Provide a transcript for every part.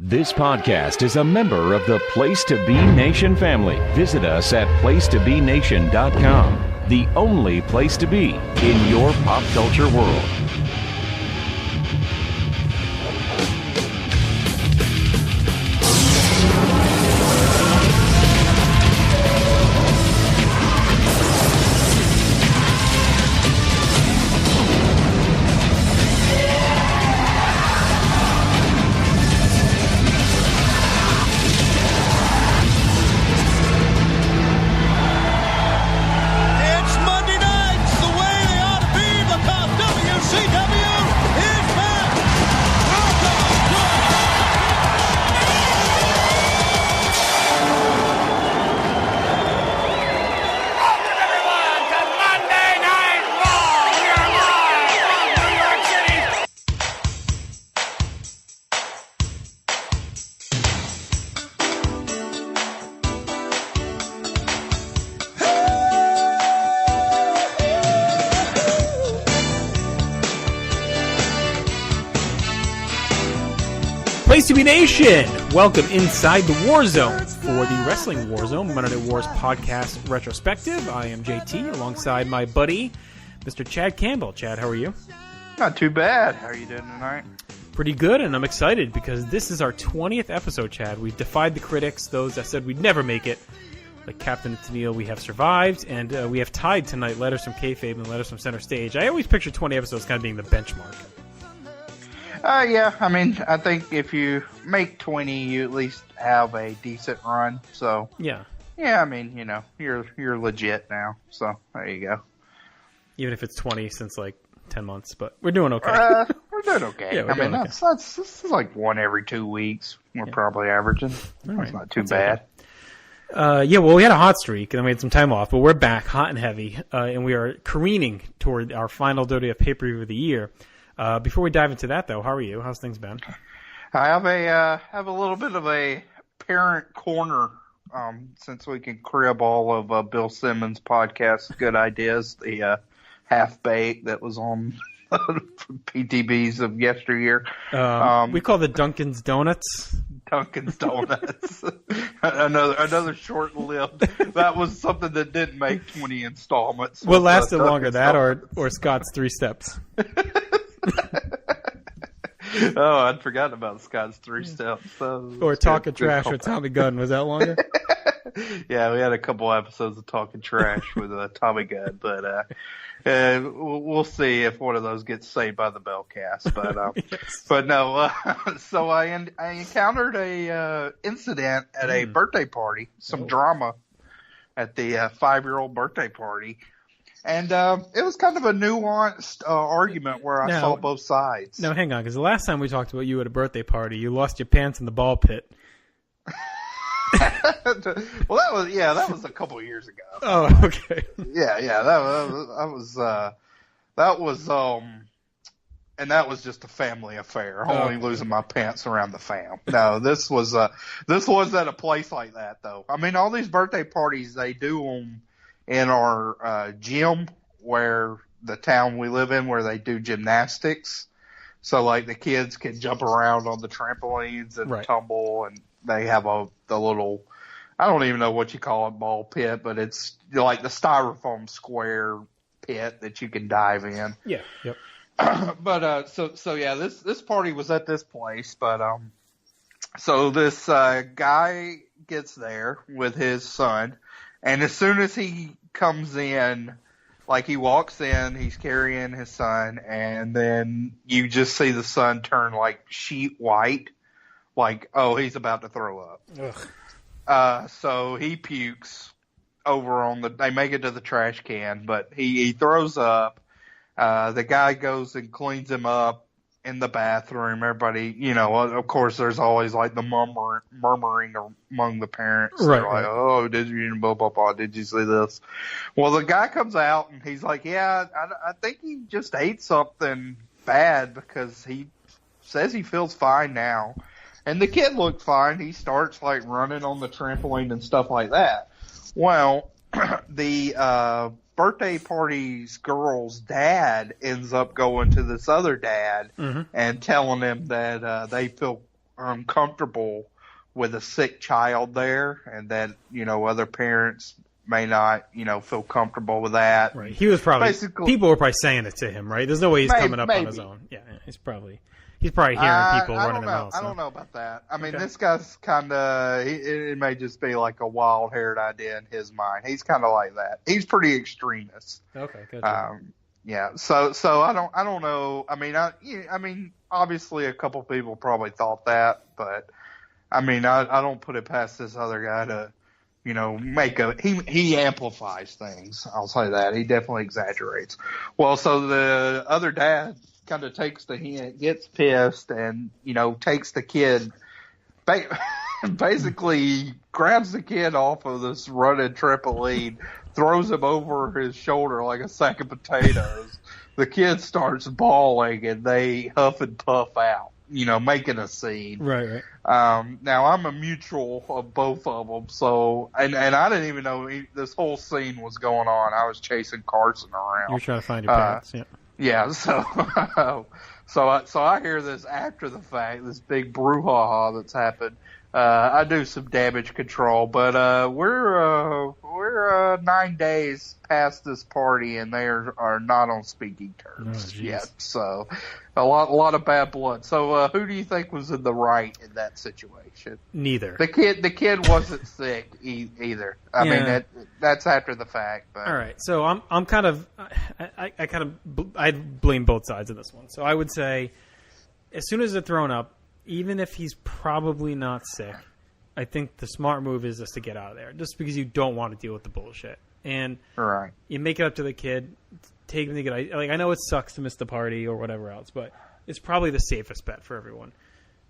This podcast is a member of the Place to Be Nation family. Visit us at placetobenation.com, the only place to be in your pop culture world. Place to Be Nation! Welcome inside the War Zone for the Wrestling War Zone Monday Night Wars podcast retrospective. I am JT alongside my buddy, Mr. Chad Campbell. Chad, how are you? Not too bad. How are you doing tonight? Pretty good, and I'm excited because this is our 20th episode, Chad. We've defied the critics, those that said we'd never make it. Like Captain Tennille, we have survived, and we have tied tonight Letters from Kayfabe and Letters from Center Stage. I always picture 20 episodes kind of being the benchmark. Yeah, I mean, I think if you make 20, you at least have a decent run. So yeah, I mean, you know, you're legit now. So there you go. Even if it's 20 since like 10 months, but we're doing okay. We're doing okay. Yeah, I mean, that's this is like one every 2 weeks. We're probably averaging. That's not too bad. Yeah, well, we had a hot streak, and then we had some time off, but we're back hot and heavy, and we are careening toward our final WWF pay-per-view of the year. Before we dive into that, though, how are you? How's things been? I have a little bit of a parent corner since we can crib all of Bill Simmons' podcast, Good Ideas, the half-baked that was on PTBs of yesteryear. We call the Dunkin's Donuts. Dunkin's Donuts. another short-lived. That was something that didn't make 20 installments. What lasted longer, that or Scott's 3 Steps? Oh, I'd forgotten about Scott's 3 Steps. Or Talking Trash with Tommy Gunn. Was that longer? Yeah, we had a couple episodes of Talking Trash with Tommy Gunn, but we'll see if one of those gets saved by the Bellcast. But yes. But no. So I encountered a incident at a birthday party, some drama at the 5-year-old birthday party. And it was kind of a nuanced argument where I saw both sides. No, hang on, because the last time we talked about you at a birthday party, you lost your pants in the ball pit. Well, that was a couple of years ago. Oh, okay. Yeah, and that was just a family affair. Only losing my pants around the fam. No, this was at a place like that though. I mean, all these birthday parties, they do them in our gym where the town we live in, where they do gymnastics. So like the kids can jump around on the trampolines and tumble, and they have the little, I don't even know what you call it, ball pit, but it's like the styrofoam square pit that you can dive in. Yeah. Yep. But so yeah, this party was at this place, but so this guy gets there with his son. And as soon as he comes in, like he walks in, he's carrying his son, and then you just see the son turn like sheet white, like, oh, he's about to throw up. Ugh. So he pukes over they make it to the trash can, but he throws up. The guy goes and cleans him up in the bathroom. Everybody, you know, of course, there's always like the murmuring among the parents. Right. They're like, oh, did you, blah, blah, blah, did you see this? Well, the guy comes out and he's like, yeah, I think he just ate something bad because he says he feels fine now. And the kid looked fine. He starts like running on the trampoline and stuff like that. Well, the birthday party's girl's dad ends up going to this other dad and telling him that they feel uncomfortable with a sick child there, and that, other parents may not, feel comfortable with that. Right. He was probably, people were probably saying it to him, right? There's no way he's coming up on his own. Yeah, he's probably hearing people running their mouths. I don't know about that. I mean, this guy's kind of, it may just be like a wild-haired idea in his mind. He's kind of like that. He's pretty extremist. Okay, good. Yeah. So I don't know. I mean, obviously a couple people probably thought that, but I mean, I don't put it past this other guy to, he amplifies things. I'll say that. He definitely exaggerates. Well, so the other dad kind of takes the hint, gets pissed, and, takes the kid, basically grabs the kid off of this running trampoline, throws him over his shoulder like a sack of potatoes. The kid starts bawling, and they huff and puff out, making a scene. Right. Now, I'm a mutual of both of them, so, and I didn't even know this whole scene was going on. I was chasing Carson around. You're trying to find your parents, yeah. Yeah, so I hear this after the fact, this big brouhaha that's happened. I do some damage control, but we're 9 days past this party, and they are not on speaking terms yet. So a lot of bad blood. So who do you think was in the right in that situation? Neither. The kid wasn't sick either. I mean that's after the fact. But. All right. So I'm kind of I blame both sides of this one. So I would say as soon as they're thrown up, even if he's probably not sick, I think the smart move is just to get out of there, just because you don't want to deal with the bullshit. And you make it up to the kid, take him to get. Like, I know it sucks to miss the party or whatever else, but it's probably the safest bet for everyone.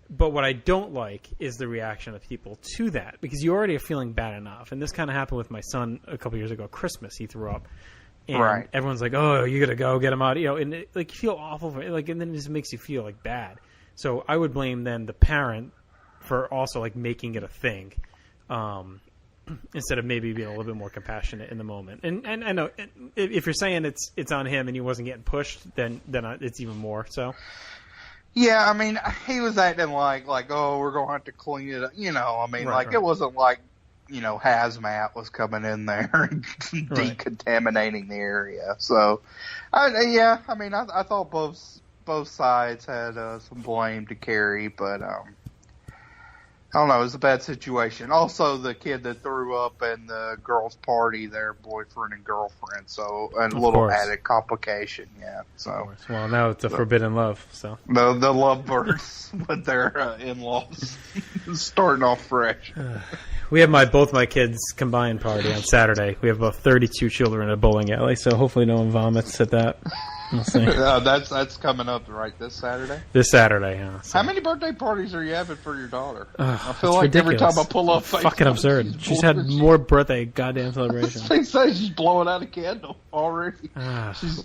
But what I don't like is the reaction of people to that, because you already are feeling bad enough. And this kind of happened with my son a couple years ago. Christmas, he threw up. And everyone's like, "Oh, you gotta go get him out," and you feel awful for it, and then it just makes you feel like bad. So I would blame then the parent for also making it a thing, instead of maybe being a little bit more compassionate in the moment. And I know if you're saying it's on him and he wasn't getting pushed, then it's even more so. Yeah, I mean, he was acting like oh, we're gonna have to clean it up. It wasn't like hazmat was coming in there and decontaminating the area. So, I thought both sides had some blame to carry, but I don't know. It was a bad situation. Also, the kid that threw up in the girls' party, their boyfriend and girlfriend, so a little added complication. Yeah. So well, now it's a forbidden love. So the lovebirds with their in-laws starting off fresh. We have both my kids' combined party on Saturday. We have about 32 children at a bowling alley, so hopefully no one vomits at that. We'll see. That's coming up right this Saturday. This Saturday, yeah. So. How many birthday parties are you having for your daughter? I feel like ridiculous. Every time I pull up Facebook, fucking absurd. She's had more birthday goddamn celebrations. They say she's blowing out a candle already.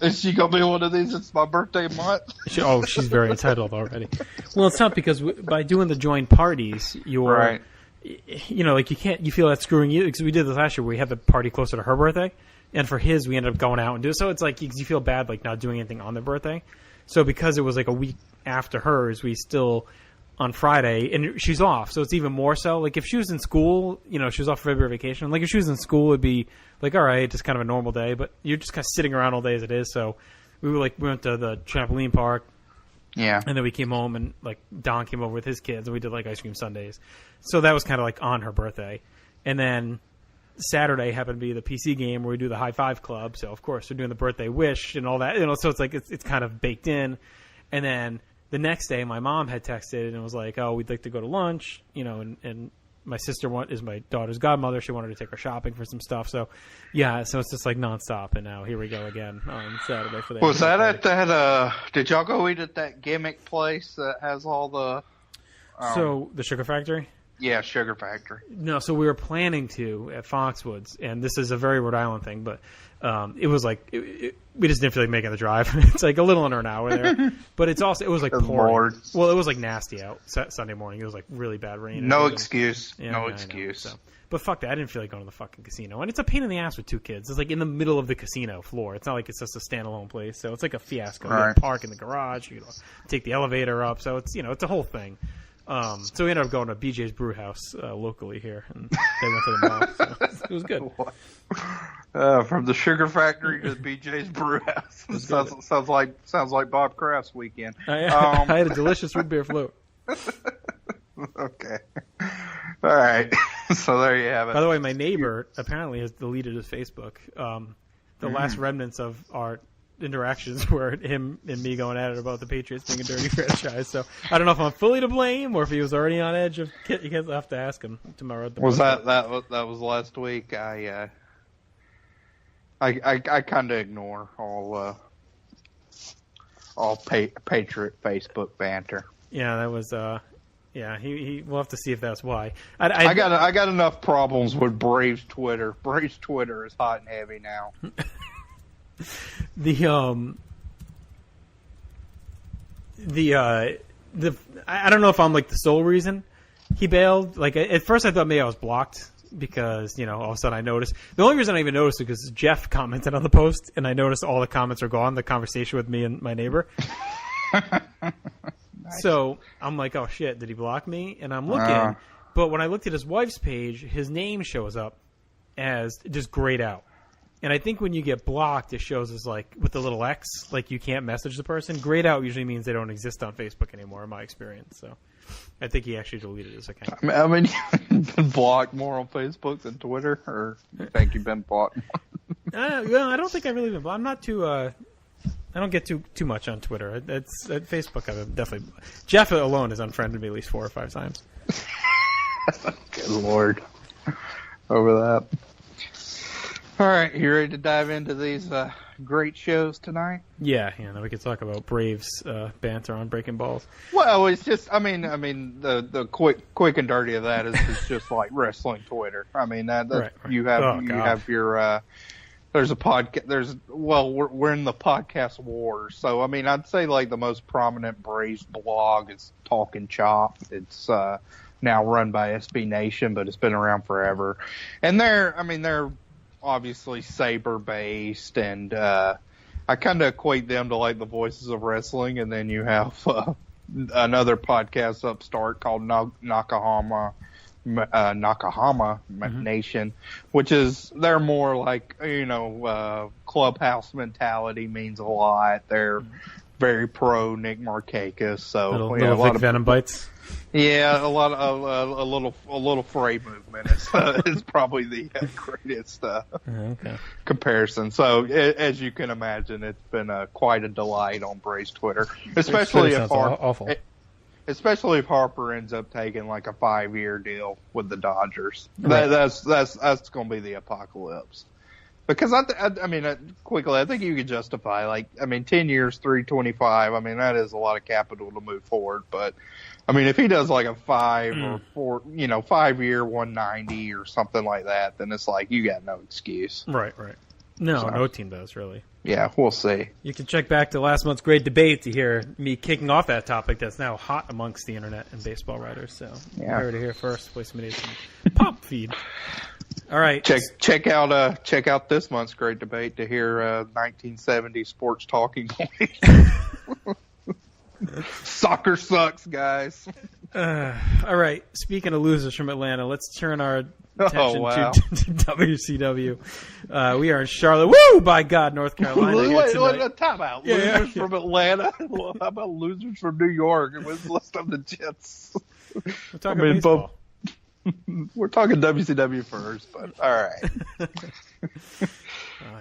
Is she gonna be one of these? It's my birthday month. She's very entitled already. Well, it's not because by doing the joint parties, you're right. You can't. You feel that's screwing you, because we did this last year. Where we had the party closer to her birthday. And for his, we ended up going out and doing so. It's like you feel bad not doing anything on their birthday. So because it was a week after hers, we still on Friday, and she's off, so it's even more so. If she was in school, she was off for February vacation. If she was in school, it'd be all right, just kind of a normal day. But you're just kind of sitting around all day as it is. So we went to the trampoline park. Yeah. And then we came home and Don came over with his kids and we did ice cream sundaes. So that was kind of on her birthday. And then Saturday happened to be the PC game where we do the high five club. So of course we're doing the birthday wish and all that, so it's it's kind of baked in. And then the next day my mom had texted and was like, oh, we'd like to go to lunch, and my sister is my daughter's godmother. She wanted to take her shopping for some stuff. So yeah, so it's just nonstop. And now here we go again on Saturday for that. Was that at that, did y'all go eat at that gimmick place that has all the, so the Sugar Factory? Yeah, Sugar Factory. No, so we were planning to at Foxwoods, and this is a very Rhode Island thing, but it was we just didn't feel like making the drive. It's a little under an hour there, but it was pouring. Lord. Well, it was nasty out Sunday morning. It was really bad rain. No excuse. Yeah, no excuse. So. But fuck that, I didn't feel like going to the fucking casino, and it's a pain in the ass with two kids. It's in the middle of the casino floor. It's not it's just a standalone place, so it's a fiasco. Right. You park in the garage, you take the elevator up, so it's it's a whole thing. So we ended up going to BJ's Brew House locally here, and they went to the mall. So it was good. From the Sugar Factory to BJ's Brew House. Sounds like Bob Kraft's weekend. I had a delicious root beer float. Okay. All right. So there you have it. By the way, my neighbor apparently has deleted his Facebook. The last remnants of our interactions were him and me going at it about the Patriots being a dirty franchise. So I don't know if I'm fully to blame or if he was already on edge. I'll have to ask him tomorrow. Was that was last week? I kind of ignore all Patriot Facebook banter. Yeah, that was yeah. He we'll have to see if that's why. I got enough problems with Braves Twitter. Braves Twitter is hot and heavy now. I don't know if I'm like the sole reason he bailed. Like at first I thought maybe I was blocked because, you know, all of a sudden I noticed. The only reason I even noticed it because Jeff commented on the post and I noticed all the comments are gone, the conversation with me and my neighbor. Nice. So I'm like, oh shit, did he block me? And I'm looking, but when I looked at his wife's page, his name shows up as just grayed out. And I think when you get blocked, it shows as like with the little X, like you can't message the person. Grayed out usually means they don't exist on Facebook anymore, in my experience. So I think he actually deleted his account. I mean, you've been blocked more on Facebook than Twitter, or you think you've been blocked more? Well, I don't think I've really been blocked. I'm not too. I don't get too much on Twitter. It's at Facebook. I've definitely. Jeff alone has unfriended me at least 4 or 5 times. Good Lord, over that. All right, you ready to dive into these great shows tonight? Yeah, then we could talk about Braves banter on Breaking Balls. Well, it's just, I mean, the quick and dirty of that is it's just like wrestling Twitter. I mean, right. you have your there's a podcast. We're in the podcast wars. So I mean, I'd say like the most prominent Braves blog is Talking Chop. It's now run by SB Nation, but it's been around forever, and they're obviously Saber based, and I kind of equate them to like the Voices of Wrestling, and then you have another podcast upstart called Nakahama Nation, which is they're more like, you know, clubhouse mentality means a lot. They're very pro Nick Markakis, so a lot of venom bites. Yeah, a little fray movement is probably the greatest comparison. So as you can imagine, it's been quite a delight on Braves Twitter, especially if Harper ends up taking like a 5-year deal with the Dodgers. Right. That's going to be the apocalypse. Because I mean, quickly, I think you could justify 10 years, $325. I mean, that is a lot of capital to move forward. But I mean, if he does like a 5 or 5-year, 190 or something like that, then it's like you got no excuse. Right. No team does really. Yeah, we'll see. You can check back to last month's great debate to hear me kicking off that topic that's now hot amongst the internet and baseball writers. So you heard it here first. Play some idiots pop feed. All right. Check out this month's great debate to hear 1970 sports talking points. Soccer sucks, guys. All right. Speaking of losers from Atlanta, let's turn our attention to WCW. We are in Charlotte. Woo! By God, North Carolina. Wait, time out. Losers from Atlanta. How about losers from New York? Let's talk the Jets. We're talking baseball. We're talking WCW first, but all right.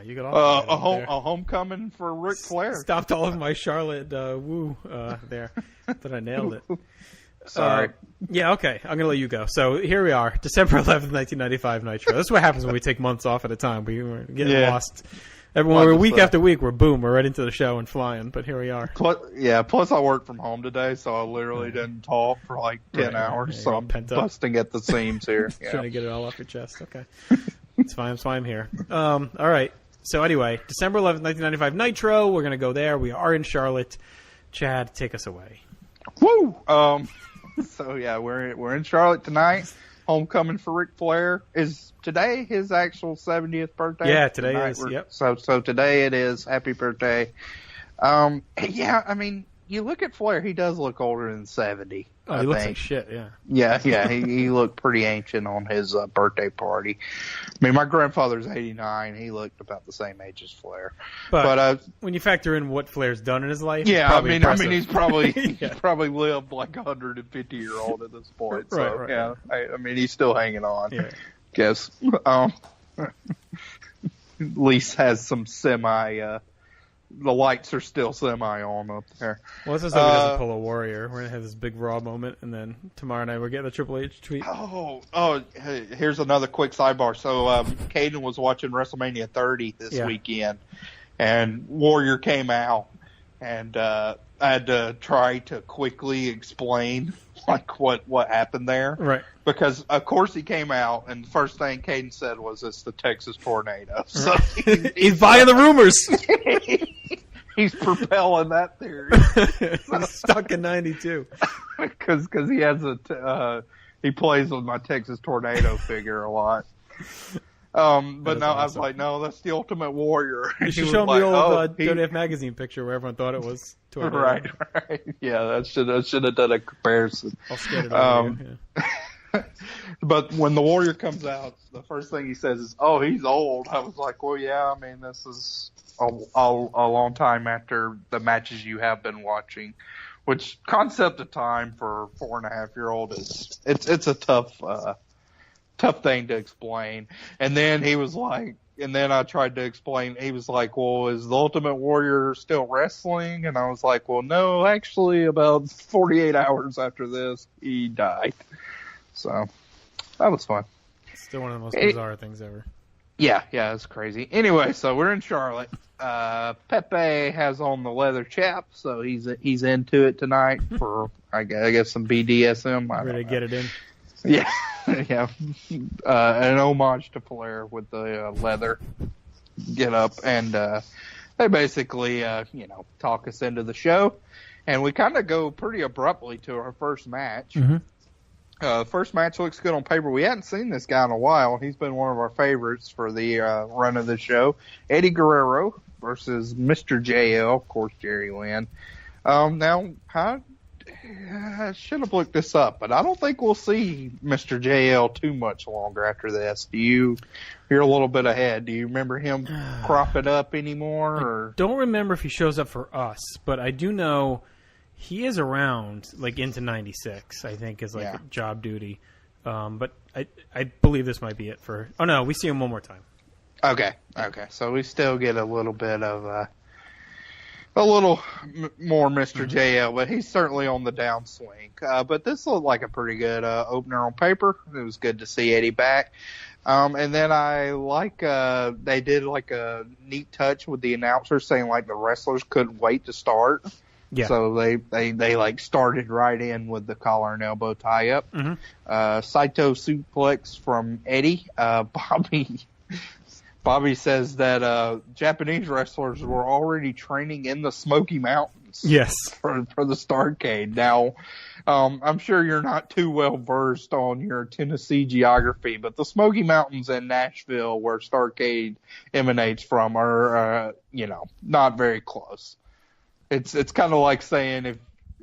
You got all a homecoming for Ric Flair. Stopped all of my Charlotte woo there, but I nailed it. Sorry. Yeah, okay. I'm going to let you go. So here we are, December 11th, 1995 Nitro. That's what happens when we take months off at a time. We get lost. We're week after week, we're right into the show and flying, but here we are. Plus I work from home today, so I literally didn't talk for like 10 hours, so I'm busting at the seams here. Trying to get it all off your chest. Okay. It's fine. That's why I'm here. All right. So anyway, December 11th, 1995 Nitro. We're going to go there. We are in Charlotte. Chad, take us away. Woo! So yeah, we're in Charlotte tonight. Homecoming for Ric Flair. Is today his actual 70th birthday? Yeah, today is. Yep. So today it is. Happy birthday. Yeah, I mean, you look at Flair, he does look older than 70. Oh, he looks like shit, yeah. Yeah, he looked pretty ancient on his birthday party. I mean, my grandfather's 89. He looked about the same age as Flair. But when you factor in what Flair's done in his life, yeah, I mean, he's probably Yeah. he's probably lived like 150-year-old at this point. So Right. yeah, I mean, he's still hanging on. Yeah. Guess. At least has some semi. The lights are still semi on up there. Well, let's just hope he doesn't pull a Warrior. We're gonna have this big Raw moment, and then tomorrow night we're getting the Triple H tweet. Hey, here's another quick sidebar. So Caden was watching WrestleMania 30 this weekend, and Warrior came out, and I had to try to quickly explain like what happened there, Right? Because of course he came out, and the first thing Caden said was, "It's the Texas tornado." So he's buying the rumors. He's propelling that theory. He's stuck in '92 because he has he plays with my Texas Tornado figure a lot. But no, awesome. I was like, no, that's the Ultimate Warrior. You should show me the old WF magazine picture where everyone thought it was Tornado. Right. Yeah, that should have done a comparison. I'll skate it over you. Yeah. But when the Warrior comes out, the first thing he says is, "Oh, he's old." I was like, well, yeah, I mean, this is a long time after the matches you have been watching, which concept of time for a 4.5-year-old is it's a tough thing to explain. And then he was like, and then I tried to explain. He was like, well, is the Ultimate Warrior still wrestling? And I was like, well, no, actually, about 48 hours after this, he died. So that was fun. Still one of the most bizarre things ever. Yeah, it's crazy. Anyway, so we're in Charlotte. Pepe has on the leather chap, so he's into it tonight for I guess some BDSM. Ready to get it in. Yeah, yeah. An homage to Flair with the leather get up, and they basically talk us into the show, and we kind of go pretty abruptly to our first match. Mm-hmm. First match looks good on paper. We hadn't seen this guy in a while. He's been one of our favorites for the run of the show. Eddie Guerrero versus Mr. JL, of course, Jerry Lynn. Now, I should have looked this up, but I don't think we'll see Mr. JL too much longer after this. You're a little bit ahead. Do you remember him cropping up anymore? Or? I don't remember if he shows up for us, but I do know he is around, like, into 96, I think, is, like, job duty. But I believe this might be it for... Oh, no, we see him one more time. Okay. So we still get a little bit of... a little more Mr. JL, but he's certainly on the downswing. But this looked like a pretty good opener on paper. It was good to see Eddie back. And then I like they did, like, a neat touch with the announcer saying, like, the wrestlers couldn't wait to start. Yeah. So they like started right in with the collar and elbow tie up. Mm-hmm. Saito suplex from Eddie. Bobby says that Japanese wrestlers were already training in the Smoky Mountains. Yes. For the Starrcade. Now, I'm sure you're not too well versed on your Tennessee geography, but the Smoky Mountains in Nashville, where Starrcade emanates from, are not very close. It's kind of like saying if,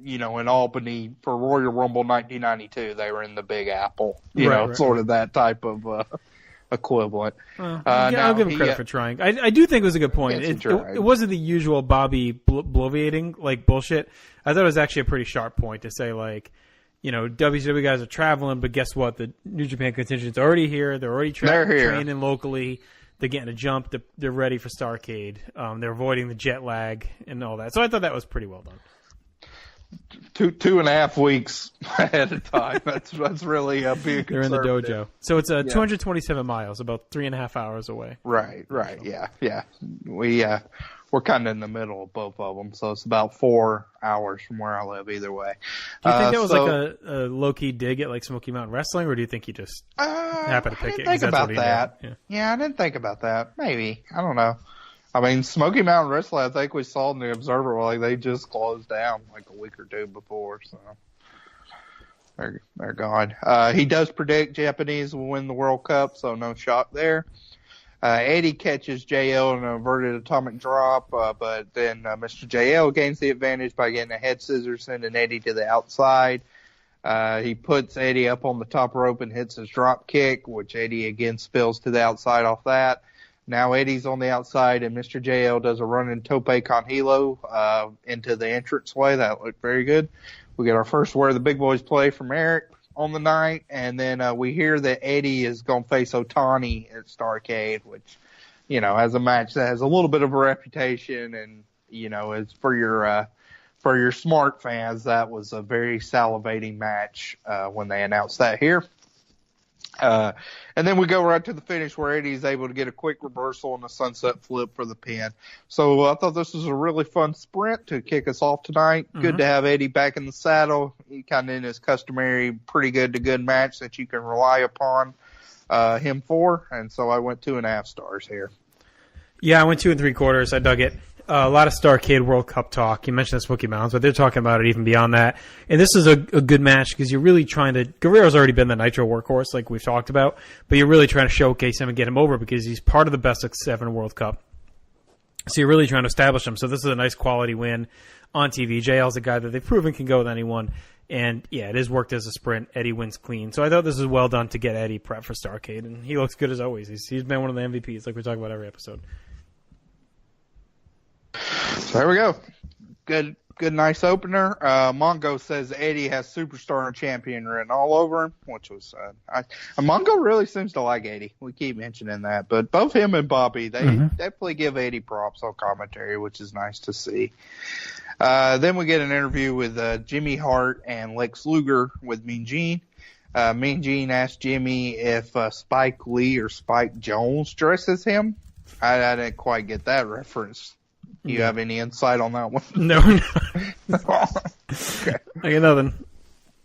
in Albany for Royal Rumble 1992, they were in the Big Apple. Right. Sort of that type of equivalent. I'll give him credit for trying. I do think it was a good point. It wasn't the usual Bobby bloviating, like, bullshit. I thought it was actually a pretty sharp point to say, like, WCW guys are traveling, but guess what? The New Japan contingent's already here. They're already training locally. They're getting a jump. They're ready for Starrcade. They're avoiding the jet lag and all that. So I thought that was pretty well done. 2.5 weeks ahead of time. That's really being conservative. They're in the dojo. So it's 227 miles, about 3.5 hours away. Right. Yeah. We're kind of in the middle of both of them, so it's about 4 hours from where I live either way. Do you think that was like a low-key dig at, like, Smoky Mountain Wrestling, or do you think he just happened to pick it? I didn't think about that. Yeah, I didn't think about that. Maybe. I don't know. I mean, Smoky Mountain Wrestling, I think we saw in the Observer, like, they just closed down like a week or two before, so they're gone. He does predict Japanese will win the World Cup, so no shock there. Eddie catches JL in an inverted atomic drop, but then Mr. JL gains the advantage by getting a head scissors, sending Eddie to the outside. He puts Eddie up on the top rope and hits his drop kick, which Eddie again spills to the outside off that. Now Eddie's on the outside, and Mr. JL does a running tope con hilo into the entranceway. That looked very good. We get our first Where the Big Boys Play from Eric on the night, and then we hear that Eddie is going to face Otani at Starrcade, which, has a match that has a little bit of a reputation, and, it's for your smart fans, that was a very salivating match when they announced that here. And then we go right to the finish where Eddie is able to get a quick reversal and a sunset flip for the pin. So I thought this was a really fun sprint to kick us off tonight. Mm-hmm. Good to have Eddie back in the saddle. He kind of in his customary pretty good to good match that you can rely upon him for. And so I went 2.5 stars here. Yeah, I went 2 3/4. I dug it. A lot of Starrcade World Cup talk. You mentioned the Smoky Mountains, but they're talking about it even beyond that. And this is a good match because you're really trying to – Guerrero's already been the Nitro workhorse like we've talked about, but you're really trying to showcase him and get him over because he's part of the best of 7 World Cup. So you're really trying to establish him. So this is a nice quality win on TV. JL's a guy that they've proven can go with anyone. And, yeah, it is worked as a sprint. Eddie wins clean. So I thought this was well done to get Eddie prepped for Starrcade. And he looks good as always. He's been one of the MVPs like we talk about every episode. So there we go. Good, nice opener. Mongo says Eddie has superstar and champion written all over him, which was Mongo really seems to like Eddie. We keep mentioning that, but both him and Bobby, they definitely give Eddie props on commentary, which is nice to see. Then we get an interview with Jimmy Hart and Lex Luger with Mean Gene. Mean Gene asked Jimmy if Spike Lee or Spike Jones dresses him. I didn't quite get that reference. Do you have any insight on that one? No. Okay. I got nothing.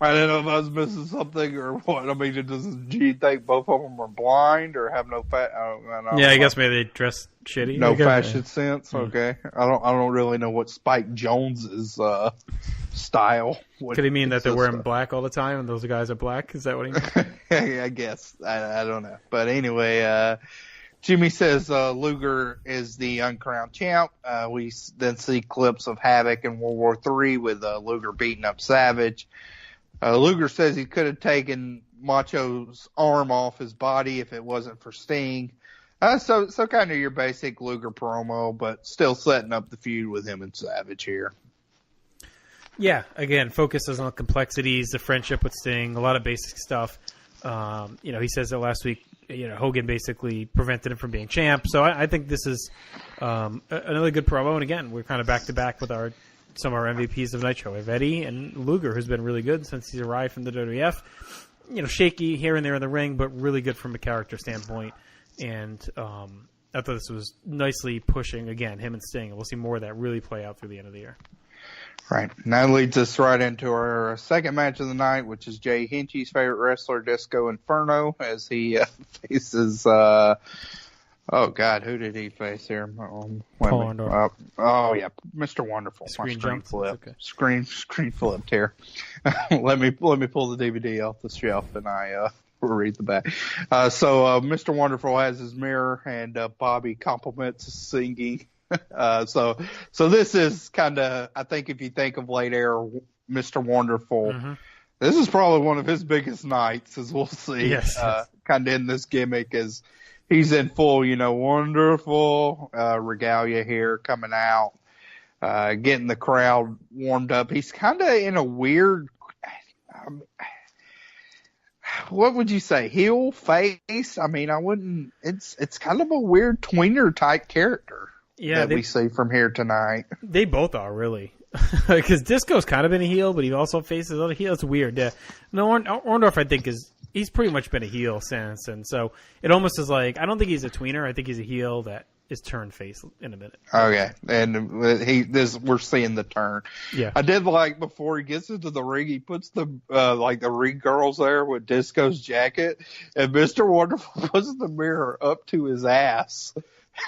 I didn't know if I was missing something or what. I mean, does Gene think both of them are blind or have no I guess maybe they dress shitty. No fashion sense. Okay. I don't really know what Spike Jones's style. Could he mean that they're wearing black all the time and those guys are black? Is that what he means? I guess. I don't know. But anyway, Jimmy says Luger is the uncrowned champ. We then see clips of Havoc in World War III with Luger beating up Savage. Luger says he could have taken Macho's arm off his body if it wasn't for Sting. So kind of your basic Luger promo, but still setting up the feud with him and Savage here. Yeah, again, focuses on complexities, the friendship with Sting, a lot of basic stuff. He says that last week, Hogan basically prevented him from being champ. So I think this is another good promo. And again, we're kind of back to back with some of our MVPs of Nitro. We have Eddie and Luger, who's been really good since he's arrived from the WWF. Shaky here and there in the ring, but really good from a character standpoint. And I thought this was nicely pushing, again, him and Sting. And we'll see more of that really play out through the end of the year. Right. And that leads us right into our second match of the night, which is Jay Hinchy's favorite wrestler, Disco Inferno, as he faces, who did he face here? Mr. Wonderful. Screen flipped. Okay. Screen flipped here. let me pull the DVD off the shelf and I will read the back. So Mr. Wonderful has his mirror and Bobby compliments his singing. So this is kind of, I think if you think of late era Mr. Wonderful, this is probably one of his biggest nights, as we'll see. Yes. Kind of in this gimmick as he's in full, wonderful regalia here, coming out, getting the crowd warmed up. He's kind of in a weird, what would you say, heel, face? I mean, it's kind of a weird tweener type character. Yeah, we see from here tonight. They both are, really. Because Disco's kind of been a heel, but he also faces other heels. It's weird. Yeah. No, Orndorff, I think, he's pretty much been a heel since. And so it almost is like, I don't think he's a tweener. I think he's a heel that is turned face in a minute. Okay. And we're seeing the turn. Yeah. I did like before he gets into the ring, he puts the ring girls there with Disco's jacket, and Mr. Wonderful puts the mirror up to his ass.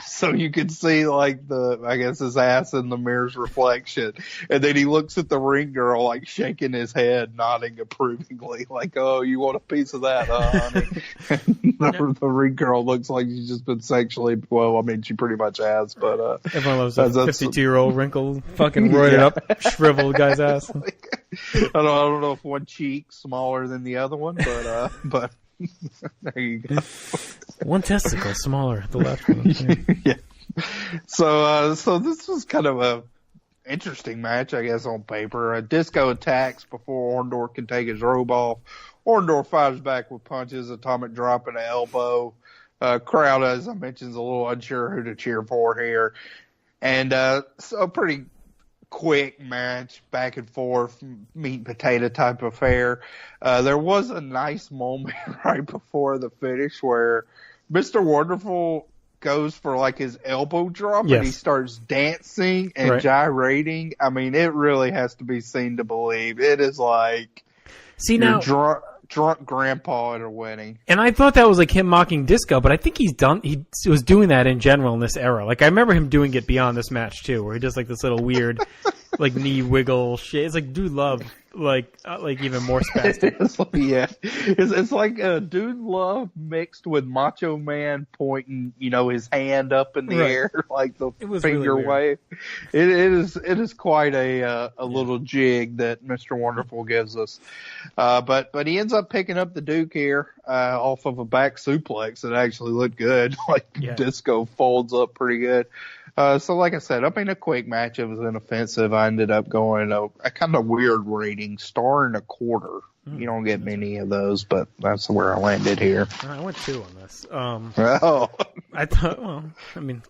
So you can see his ass in the mirror's reflection. And then he looks at the ring girl shaking his head, nodding approvingly, oh, you want a piece of that, honey? The ring girl looks like she's just been sexually, she pretty much has, but, everyone loves that 52-year-old wrinkled, fucking roided up, shriveled guy's ass. I don't know if one cheek's smaller than the other one, but there you go. One testicle smaller, the left one. Yeah. So this was kind of a interesting match, I guess, on paper. Disco attacks before Orndorff can take his robe off. Orndorff fires back with punches, atomic drop and an elbow. Crowd, as I mentioned, is a little unsure who to cheer for here. And so pretty quick match, back and forth, meat and potato type affair. There was a nice moment right before the finish where Mr. Wonderful goes for like his elbow drop and he starts dancing and gyrating. I mean, it really has to be seen to believe. It is like drunk grandpa at a wedding. And I thought that was like him mocking disco, but I think he was doing that in general in this era. Like I remember him doing it beyond this match too, where he does like this little weird like knee wiggle shit. It's like Dude Love, like even more spastic. It's like Dude Love mixed with Macho Man pointing, his hand up in the air like the finger really wave. It is quite a little jig that Mr. Wonderful gives us. But he ends up picking up the Duke here off of a back suplex that actually looked good. Disco folds up pretty good. So like I said, I mean, a quick match. It was inoffensive. I ended up going a kind of weird rating, 1.25. You don't get many of those, but that's where I landed here. I went 2 on this. I thought,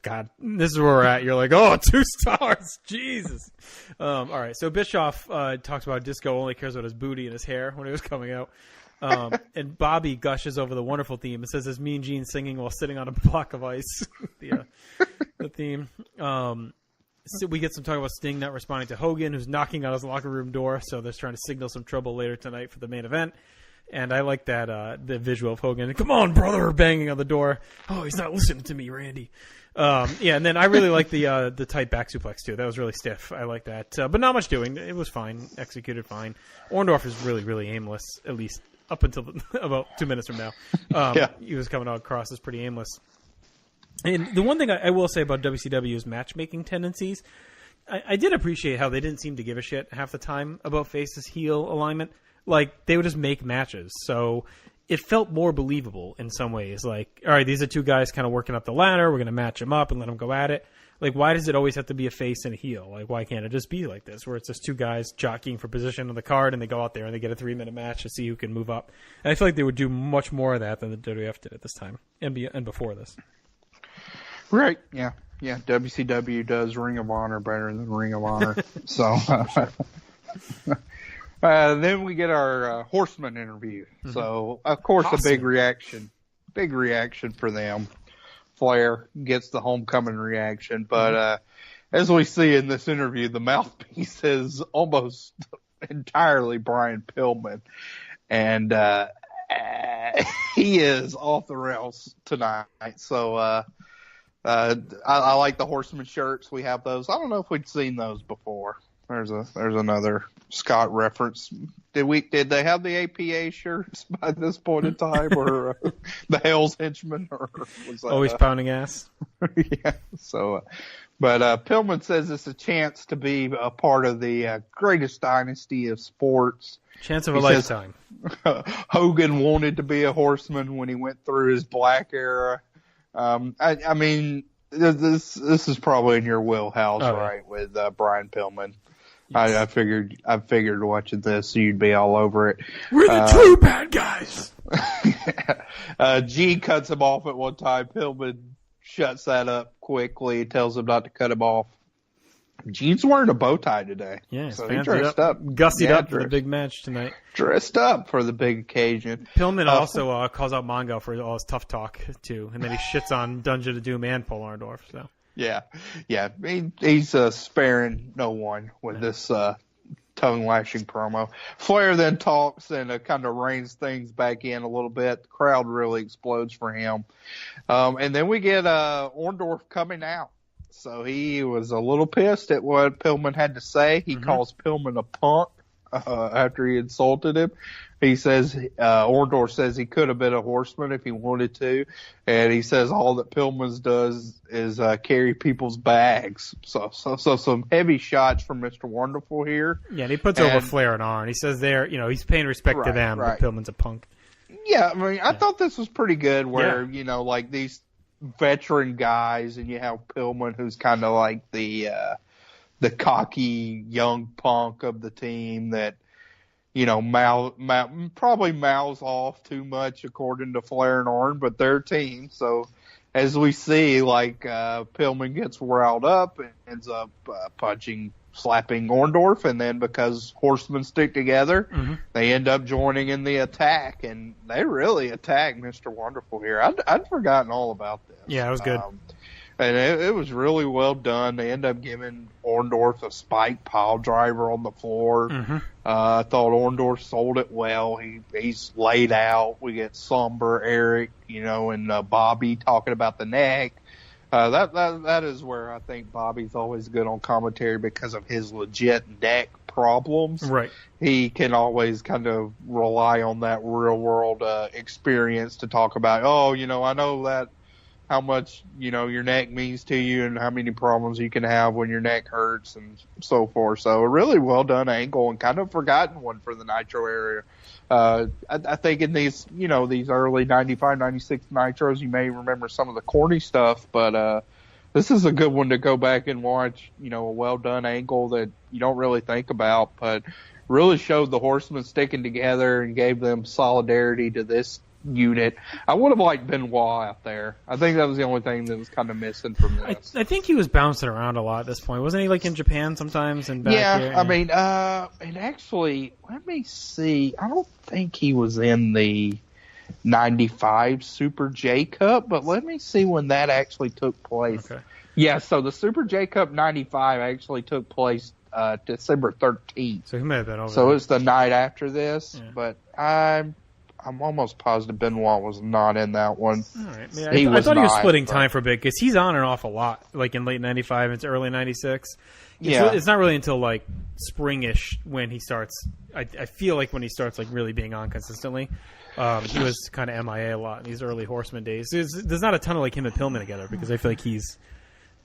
God, this is where we're at. You're like, 2 stars. Jesus. All right. So Bischoff talks about Disco only cares about his booty and his hair when he was coming out. And Bobby gushes over the Wonderful theme. It says it's Mean Gene singing while sitting on a block of ice. The theme. So we get some talk about Sting not responding to Hogan, who's knocking on his locker room door. So they're trying to signal some trouble later tonight for the main event. And I like that the visual of Hogan. Come on, brother, banging on the door. Oh, he's not listening to me, Randy. And then I really like the tight back suplex too. That was really stiff. I like that. But not much doing. It was fine. Executed fine. Orndorff is really, really aimless, at least up until about 2 minutes from now. He was coming out across as pretty aimless. And the one thing I will say about WCW's matchmaking tendencies, I did appreciate how they didn't seem to give a shit half the time about faces heel alignment. Like, they would just make matches. So it felt more believable in some ways. Like, all right, these are 2 guys kind of working up the ladder. We're going to match them up and let them go at it. Like, why does it always have to be a face and a heel? Like, why can't it just be like this, where it's just 2 guys jockeying for position on the card and they go out there and they get a 3-minute match to see who can move up? And I feel like they would do much more of that than the WWF did at this time and before this. Right. Yeah. WCW does Ring of Honor better than Ring of Honor. So then we get our Horsemen interview. Mm-hmm. So of course awesome. A big reaction for them. Flair gets the homecoming reaction, but as we see in this interview, the mouthpiece is almost entirely Brian Pillman, and he is off the rails tonight. So. I like the Horseman shirts. We have those. I don't know if we'd seen those before. There's another Scott reference. Did they have the APA shirts by this point in time, or the Hell's Henchmen, or was that, always pounding ass? Yeah. So, but Pillman says it's a chance to be a part of the greatest dynasty of sports. Chance of a lifetime. Hogan wanted to be a Horseman when he went through his black era. I mean, this is probably in your wheelhouse, right? With Brian Pillman. Yes. I figured watching this, you'd be all over it. We're the true bad guys. G cuts him off at one time. Pillman shuts that up quickly. Tells him not to cut him off. Gene's wearing a bow tie today. Yeah, so he dressed up. Gussied up for the big match tonight. Dressed up for the big occasion. Pillman also calls out Mongo for all his tough talk, too. And then he shits on Dungeon of Doom and Paul Orndorff. So. Yeah. He's sparing no one with this tongue-lashing promo. Flair then talks and kind of reins things back in a little bit. The crowd really explodes for him. And then we get Orndorff coming out. So he was a little pissed at what Pillman had to say. He calls Pillman a punk. after he insulted him. He says Orndorff says he could have been a Horseman if he wanted to, and he says all that Pillman's does is carry people's bags. So some heavy shots from Mr. Wonderful here. Yeah, and he puts over Flair and Arn. He says he's paying respect to them, but Pillman's a punk. Yeah, I mean, I thought this was pretty good where, like these veteran guys, and you have Pillman, who's kind of like the cocky young punk of the team that, probably mouths off too much according to Flair and Arn, but their team. So as we see, like, Pillman gets riled up and ends up slapping Orndorff, and then because Horsemen stick together, they end up joining in the attack, and they really attack Mr. Wonderful here. I'd forgotten all about this. Yeah, it was good. And it was really well done. They end up giving Orndorff a spike pile driver on the floor. I thought Orndorff sold it well. He's laid out. We get Somber, Eric, and Bobby talking about the neck. That is where I think Bobby's always good on commentary because of his legit neck problems. Right. He can always kind of rely on that real world experience to talk about, I know that how much, your neck means to you and how many problems you can have when your neck hurts and so forth. So a really well done angle and kind of forgotten one for the Nitro area. I think in these, these early 95, 96 Nitros, you may remember some of the corny stuff, but this is a good one to go back and watch, a well done angle that you don't really think about, but really showed the Horsemen sticking together and gave them solidarity to this unit. I would have liked Benoit out there. I think that was the only thing that was kind of missing from this. I think he was bouncing around a lot at this point. Wasn't he like in Japan sometimes and back here? I mean, and actually, let me see. I don't think he was in the 95 Super J Cup, but let me see when that actually took place. Okay. Yeah, so the Super J Cup 95 actually took place December 13th. So he may have been over So there. it's the night after this, but I'm almost positive Benoit was not in that one. All right. Yeah, I thought he was splitting time for a bit because he's on and off a lot, like in late 95 into early 96. It's not really until like springish when he starts. I feel like when he starts like really being on consistently. He was kind of MIA a lot in these early Horseman days. There's not a ton of like him and Pillman together because I feel like he's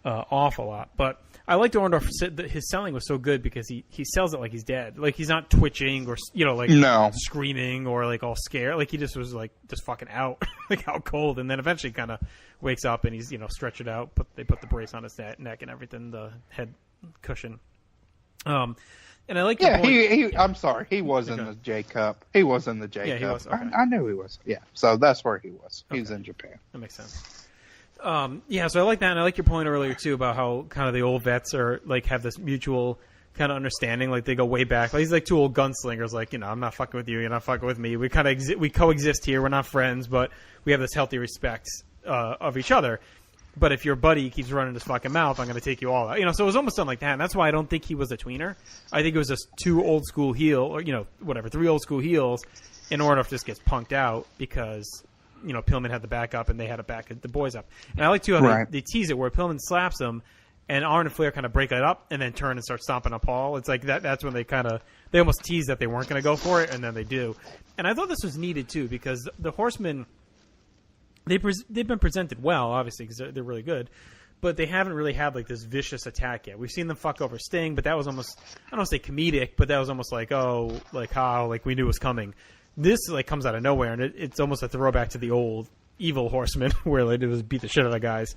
off a lot. But I liked Orndorff. His selling was so good because he sells it like he's dead. Like he's not twitching or screaming or like all scared. Like he just was like just fucking out, like out cold. And then eventually kind of wakes up and he's stretched out. They put the brace on his neck and everything, the head cushion. And I like. Yeah, I'm sorry, he was in the J Cup. He was in the J Cup. He was. Okay. I knew he was. Yeah, so that's where he was. He was in Japan. That makes sense. So I like that, and I like your point earlier too about how kind of the old vets are like have this mutual kind of understanding, like they go way back. Like, he's like two old gunslingers, like I'm not fucking with you, you're not fucking with me. We kind of we coexist here. We're not friends, but we have this healthy respect of each other. But if your buddy keeps running his fucking mouth, I'm going to take you all out. So it was almost something like that. And that's why I don't think he was a tweener. I think it was just two old school three old school heels, and Orndorff just gets punked out because Pillman had the back up and they had to back the boys up. And I like too how they tease it where Pillman slaps him and Arn and Flair kind of break it up and then turn and start stomping on Paul. It's like that's when they almost tease that they weren't going to go for it, and then they do. And I thought this was needed too because the Horsemen, they've been presented well, obviously, because they're really good, but they haven't really had like this vicious attack yet. We've seen them fuck over Sting, but that was almost, I don't want to say comedic, but that was almost like, we knew it was coming. This like comes out of nowhere, and it's almost a throwback to the old evil Horsemen where they just beat the shit out of guys,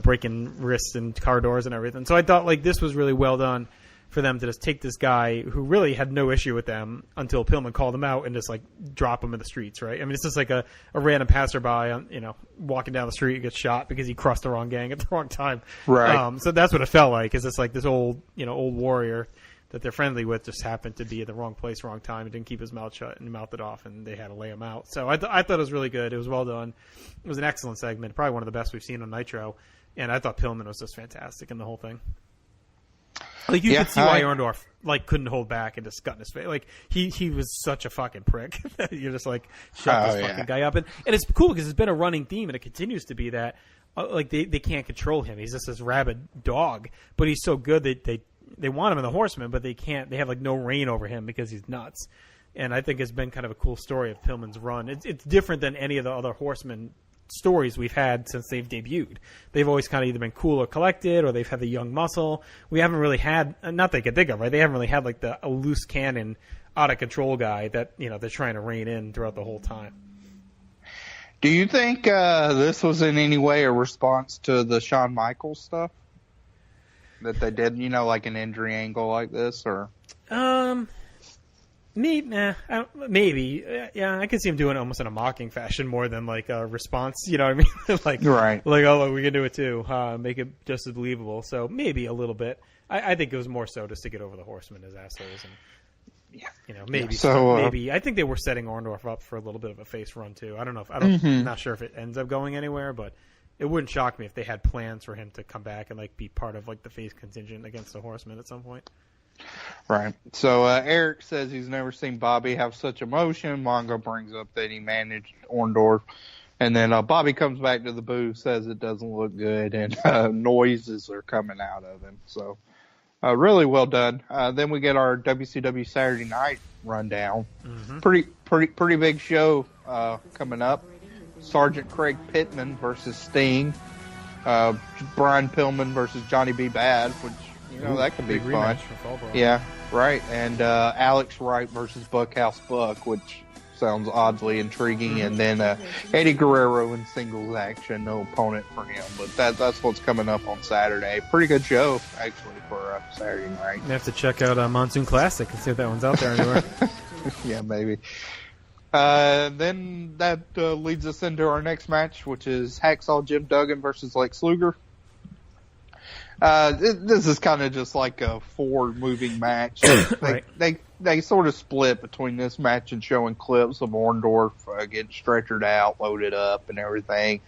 breaking wrists and car doors and everything. So I thought like this was really well done for them to just take this guy who really had no issue with them until Pillman called him out and just like drop him in the streets, right? I mean, it's just like a random passerby, walking down the street gets shot because he crossed the wrong gang at the wrong time. Right. So that's what it felt like. Is it's like this old warrior that they're friendly with just happened to be at the wrong place, wrong time, and didn't keep his mouth shut and mouthed it off, and they had to lay him out. So I thought it was really good. It was well done. It was an excellent segment, probably one of the best we've seen on Nitro, and I thought Pillman was just fantastic in the whole thing. Like you could see why Orndorff like couldn't hold back and just gut in his face. Like he was such a fucking prick. You're just like shut this fucking guy up, and it's cool because it's been a running theme and it continues to be that. Like they can't control him. He's just this rabid dog, but he's so good that they they want him in the Horsemen, but they can't. They have like no reign over him because he's nuts. And I think it's been kind of a cool story of Pillman's run. It's different than any of the other Horsemen stories we've had since they've debuted. They've always kind of either been cool or collected, or they've had the young muscle. We haven't really had, not that I can think of, right? They haven't really had like a loose cannon, out of control guy that they're trying to rein in throughout the whole time. Do you think this was in any way a response to the Shawn Michaels stuff that they did? Like an injury angle like this, or maybe. Yeah, I could see him doing it almost in a mocking fashion more than like a response. You know what I mean? Like, right? Like, oh, we can do it too. Make it just as believable. So maybe a little bit. I think it was more so just to get over the Horsemen as assholes, and maybe. Yeah. So maybe I think they were setting Orndorff up for a little bit of a face run too. I don't know. I'm not sure if it ends up going anywhere, but it wouldn't shock me if they had plans for him to come back and like be part of like the face contingent against the Horsemen at some point. Right. So Eric says he's never seen Bobby have such emotion. Mongo brings up that he managed Orndorff. And then Bobby comes back to the booth, says it doesn't look good, and noises are coming out of him. So really well done. Then we get our WCW Saturday Night rundown. Mm-hmm. Pretty big show coming up. Sergeant Craig Pittman versus Sting. Brian Pillman versus Johnny B. Bad, which that could be fun. Yeah, right. And Alex Wright versus Buckhouse Buck, which sounds oddly intriguing. And then Eddie Guerrero in singles action, no opponent for him. But that's what's coming up on Saturday. Pretty good show, actually, for Saturday night. You have to check out Monsoon Classic and see if that one's out there anywhere. Yeah, maybe. Then that leads us into our next match, which is Hacksaw Jim Duggan versus Lex Luger. This is kind of just like a forward-moving match. Right. They sort of split between this match and showing clips of Orndorff getting stretchered out, loaded up, and everything.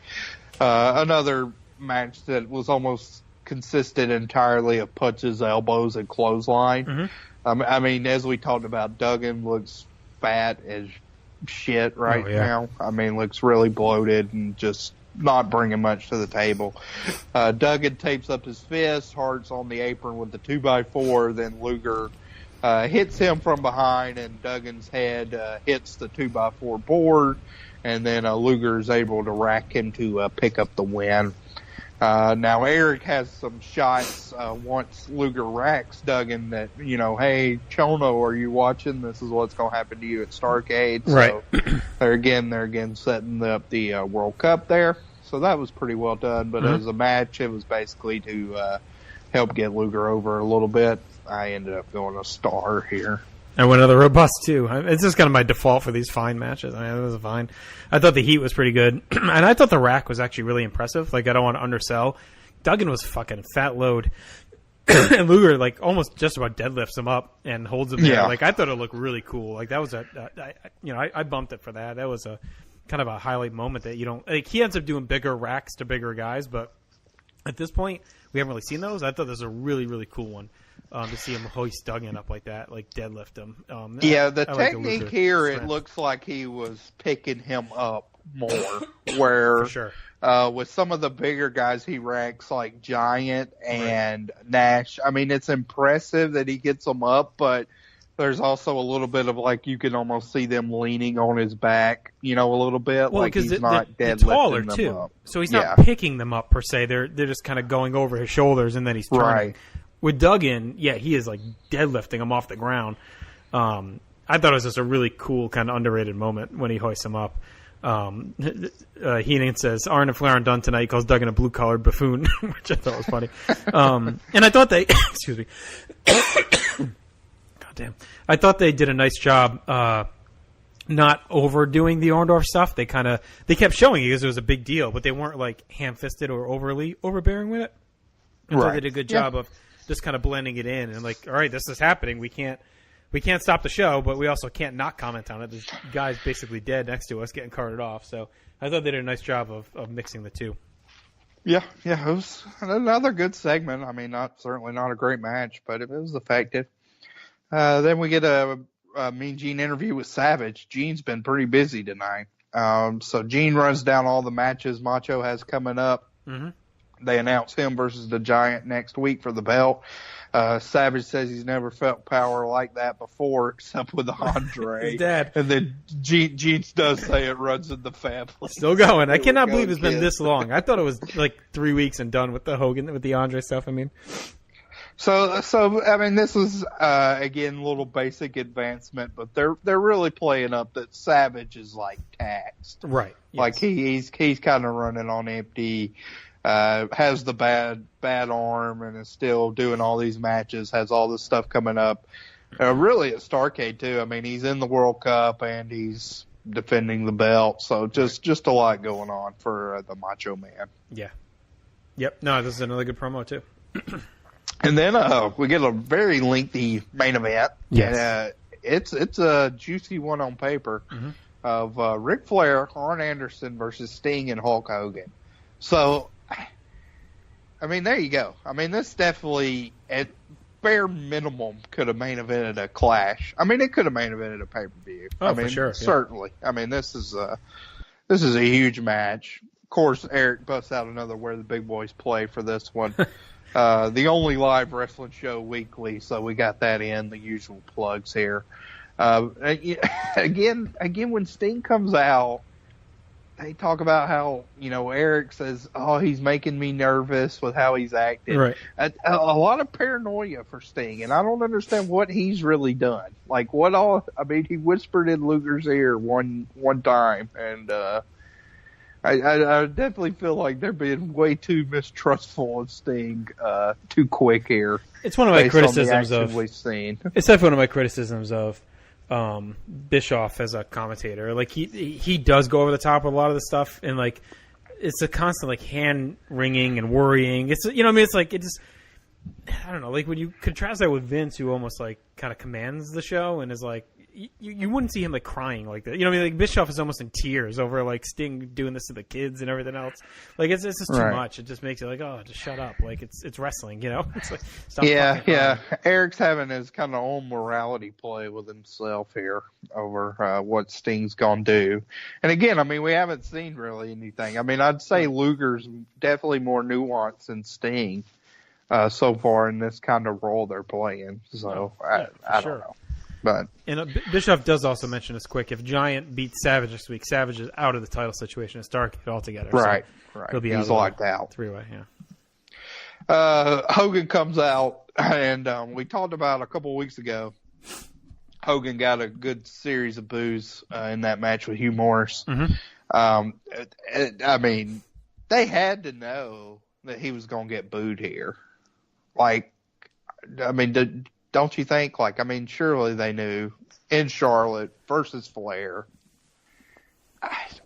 Another match that was almost consisted entirely of punches, elbows, and clothesline. Mm-hmm. I mean, as we talked about, Duggan looks fat as shit right now. I mean, looks really bloated and just not bringing much to the table. Duggan tapes up his fist, Hart's on the apron with the 2x4, then Luger hits him from behind, and Duggan's head hits the 2x4 board, and then Luger is able to rack him to pick up the win. Now Eric has some shots once Luger racks Duggan that, hey, Chono, are you watching? This is what's going to happen to you at Starrcade. Right. So they're again setting up the World Cup there. So that was pretty well done. But as a match, it was basically to help get Luger over a little bit. I ended up going a star here. I went another robust, too. It's just kind of my default for these fine matches. I mean, it was fine. I thought the heat was pretty good. And I thought the rack was actually really impressive. Like, I don't want to undersell. Duggan was fucking fat load. And Luger, like, almost just about deadlifts him up and holds him there. Yeah. Like, I thought it looked really cool. Like, that was I bumped it for that. That was a kind of a highlight moment that you don't, like, he ends up doing bigger racks to bigger guys, but at this point, we haven't really seen those. I thought this was a really, really cool one. To see him hoist Duggan up like that, like deadlift him. The technique here, it looks like he was picking him up more, where sure. With some of the bigger guys he ranks, like Giant and Nash, I mean, it's impressive that he gets them up, but there's also a little bit of, like, you can almost see them leaning on his back, a little bit. Well, like he's not they're deadlifting taller, them too. up. So he's not picking them up, per se. They're just kind of going over his shoulders, and then he's turning. Right. With Duggan, he is, like, deadlifting him off the ground. I thought it was just a really cool, kind of underrated moment when he hoists him up. Heenan says, Arn and Flair aren't done tonight. He calls Duggan a blue-collared buffoon, which I thought was funny. And I thought they... excuse me. Damn. I thought they did a nice job not overdoing the Orndorff stuff. They kept showing it because it was a big deal, but they weren't like ham-fisted or overly overbearing with it. And so they did a good job of just kind of blending it in and like, all right, this is happening. We can't stop the show, but we also can't not comment on it. This guy's basically dead next to us getting carted off. So I thought they did a nice job of mixing the two. Yeah, it was another good segment. I mean, certainly not a great match, but it was effective. Then we get a Mean Gene interview with Savage. Gene's been pretty busy tonight. So Gene runs down all the matches Macho has coming up. Mm-hmm. They announce him versus the Giant next week for the belt. Savage says he's never felt power like that before, except with Andre. His dad. And then Jeets does say it runs in the family. Still going. I cannot believe it's been this long. I thought it was like 3 weeks and done with the Andre stuff. I mean, so I mean, this is again a little basic advancement, but they're really playing up that Savage is like taxed, right? Yes. Like he's kind of running on empty. Has the bad arm and is still doing all these matches, has all this stuff coming up. Really at Starrcade too. I mean, he's in the World Cup and he's defending the belt. So just a lot going on for the Macho Man. Yeah. Yep. No, this is another good promo too. And then we get a very lengthy main event. Yes. It's a juicy one on paper of Ric Flair, Arn Anderson versus Sting and Hulk Hogan. So, I mean, there you go. I mean, this definitely, at bare minimum, could have main evented a Clash. I mean, it could have main evented a pay-per-view. Oh, I mean, for sure. Certainly. Yeah. I mean, this is a huge match. Of course, Eric busts out another Where the Big Boys Play for this one. The only live wrestling show weekly, so we got that in, the usual plugs here. Again, when Sting comes out, they talk about how, Eric says, he's making me nervous with how he's acting. Right. A lot of paranoia for Sting, and I don't understand what he's really done. Like, he whispered in Luger's ear one time, and I definitely feel like they're being way too mistrustful of Sting too quick here. It's one of my criticisms of we've seen. It's definitely one of my criticisms of Bischoff as a commentator. Like he does go over the top with a lot of the stuff, and like it's a constant like hand wringing and worrying. It's it's like it just I don't know. Like when you contrast that with Vince, who almost like kind of commands the show and is like you wouldn't see him like crying like that. Like Bischoff is almost in tears over like Sting doing this to the kids and everything else. Like it's just too much. It just makes it like, oh, just shut up. Like it's wrestling, It's like stop. Yeah. Eric's having his kind of own morality play with himself here over what Sting's gonna do. And again, I mean, we haven't seen really anything. I mean, I'd say Luger's definitely more nuanced than Sting so far in this kind of role they're playing. So I don't know. But Bischoff does also mention this quick. If Giant beats Savage this week, Savage is out of the title situation. It's Starrcade altogether. Right. He'll be He's locked out. 3-way, yeah. Hogan comes out, and we talked about a couple of weeks ago. Hogan got a good series of boos in that match with Hugh Morris. Mm-hmm. I mean, they had to know that he was going to get booed here. Like, I mean, don't you think? Like, I mean, surely they knew in Charlotte versus Flair.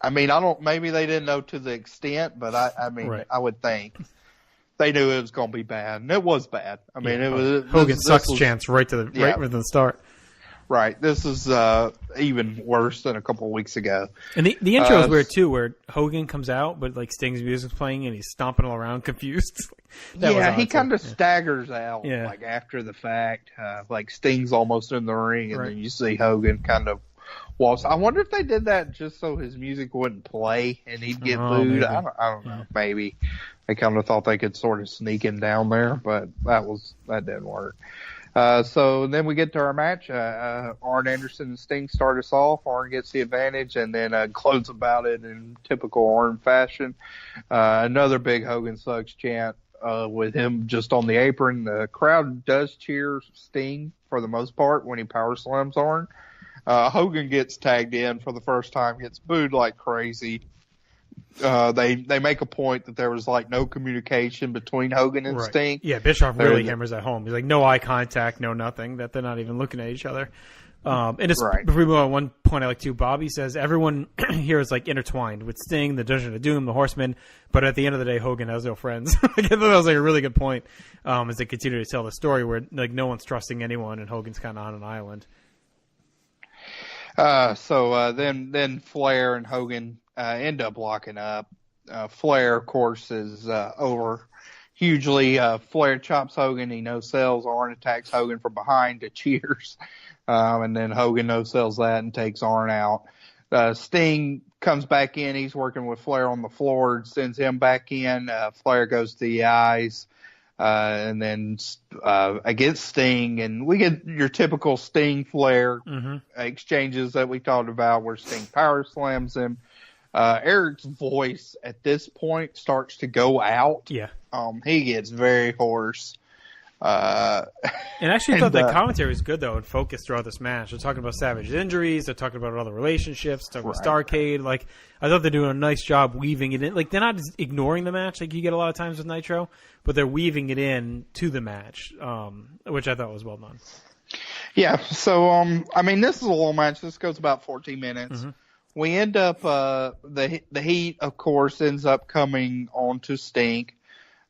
I mean, maybe they didn't know to the extent, but I mean, I would think they knew it was going to be bad, and it was bad. I mean, it was Hogan sucks chance right from the start. Right. This is even worse than a couple of weeks ago. And the intro is weird too, where Hogan comes out, but like Sting's music's playing and he's stomping all around confused. He kind of staggers out like after the fact. Like Sting's almost in the ring, and then you see Hogan kind of waltz. I wonder if they did that just so his music wouldn't play and he'd get booed. Maybe. I don't know. Maybe they kind of thought they could sort of sneak him down there, but that didn't work. So then we get to our match. Arn Anderson and Sting start us off. Arn gets the advantage and then gloats about it in typical Arn fashion. Another big Hogan sucks chant with him just on the apron. The crowd does cheer Sting for the most part when he power slams Arn. Hogan gets tagged in for the first time, gets booed like crazy. They make a point that there was like no communication between Hogan and Sting. Yeah, Bischoff really hammers that home. He's like, no eye contact, no nothing, that they're not even looking at each other. And it's before we move on, one point I like too, Bobby says everyone here is like intertwined with Sting, the Dungeon of Doom, the Horsemen, but at the end of the day, Hogan has no friends. I thought that was like a really good point as they continue to tell the story where like no one's trusting anyone and Hogan's kind of on an island. So then Flair and Hogan end up locking up. Flair, of course, is over hugely. Flair chops Hogan. He no-sells. Arn attacks Hogan from behind to cheers. And then Hogan no-sells that and takes Arn out. Sting comes back in. He's working with Flair on the floor, sends him back in. Flair goes to the eyes. And then against Sting, and we get your typical Sting Flair exchanges that we talked about, where Sting power slams him. Eric's voice at this point starts to go out. Yeah, he gets very hoarse. And I actually thought the commentary was good, though, and focused throughout this match. They're talking about Savage's injuries. They're talking about other relationships. Talking about Starrcade. Like, I thought they're doing a nice job weaving it in. Like, they're not just ignoring the match like you get a lot of times with Nitro, but they're weaving it in to the match, which I thought was well done. Yeah, so, I mean, this is a long match. This goes about 14 minutes. We end up, the heat, of course, ends up coming on to Sting.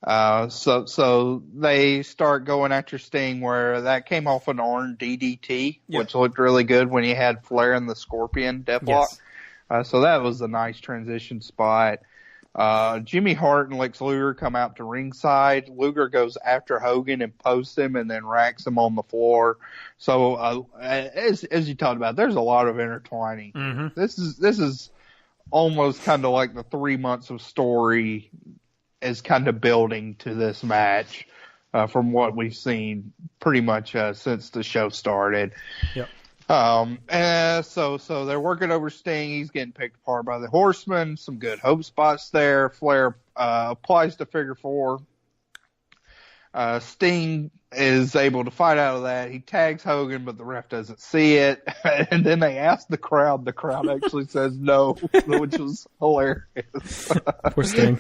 So they start going after Sting, where that came off an Arn DDT, which looked really good when he had Flair and the Scorpion Deathlock. Yes. So that was a nice transition spot. Jimmy Hart and Lex Luger come out to ringside. Luger goes after Hogan and posts him and then racks him on the floor. So, as you talked about, there's a lot of intertwining. This is almost kind of like the 3 months of story is kind of building to this match, from what we've seen pretty much, since the show started. Yep. And so they're working over Sting. He's getting picked apart by the Horsemen. Some good hope spots there. Flair, applies to figure four. Sting is able to fight out of that. He tags Hogan, but the ref doesn't see it. And then they ask the crowd. The crowd actually says no, which was hilarious. Poor Sting.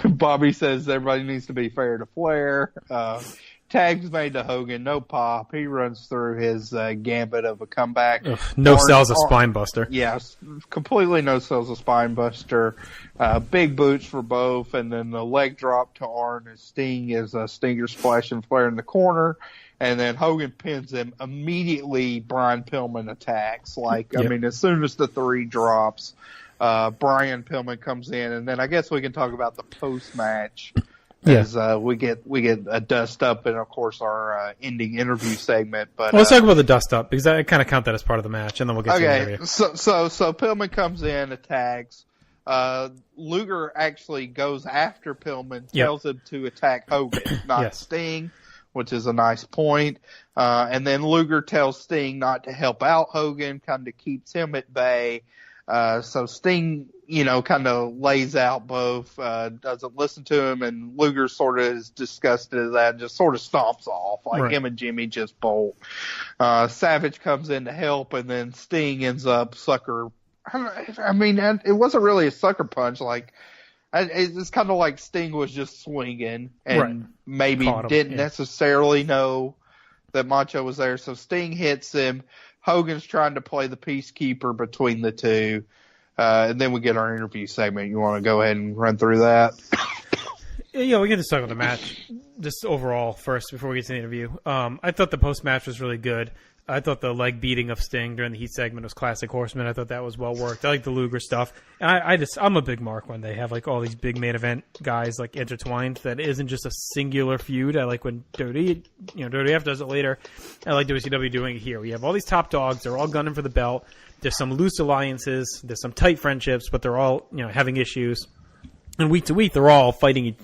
Bobby says everybody needs to be fair to Flair. Tags made to Hogan, no pop. He runs through his gambit of a comeback. Ugh, no sells a spine buster. Yes, completely no sells a spine buster. Big boots for both, and then the leg drop to Arn as Sting is a Stinger splash and Flair in the corner. And then Hogan pins him. Immediately, Brian Pillman attacks. I mean, as soon as the three drops, Brian Pillman comes in. And then I guess we can talk about the post-match. As we get a dust up and of course our ending interview segment. But let's talk about the dust up, because I kind of count that as part of the match, and then we'll get to the interview. So Pillman comes in, attacks. Luger actually goes after Pillman, tells him to attack Hogan, not Sting, which is a nice point. And then Luger tells Sting not to help out Hogan, kind of keeps him at bay. So Sting, kind of lays out both, doesn't listen to him, and Luger sort of is disgusted at that and just sort of stomps off. Him and Jimmy just bolt. Savage comes in to help, and then Sting ends up sucker. I mean, it wasn't really a sucker punch. It's kind of like Sting was just swinging and maybe didn't necessarily know that Macho was there. So Sting hits him. Hogan's trying to play the peacekeeper between the two. And then we get our interview segment. You want to go ahead and run through that? Yeah, we can just talk about the match just overall first before we get to the interview. I thought the post-match was really good. I thought the leg beating of Sting during the heat segment was classic Horseman. I thought that was well worked. I like the Luger stuff. And I'm a big mark when they have all these big main event guys intertwined. That isn't just a singular feud. I like when WWF does it later. I like WCW doing it here. We have all these top dogs. They're all gunning for the belt. There's some loose alliances. There's some tight friendships, but they're all having issues. And week to week, they're all fighting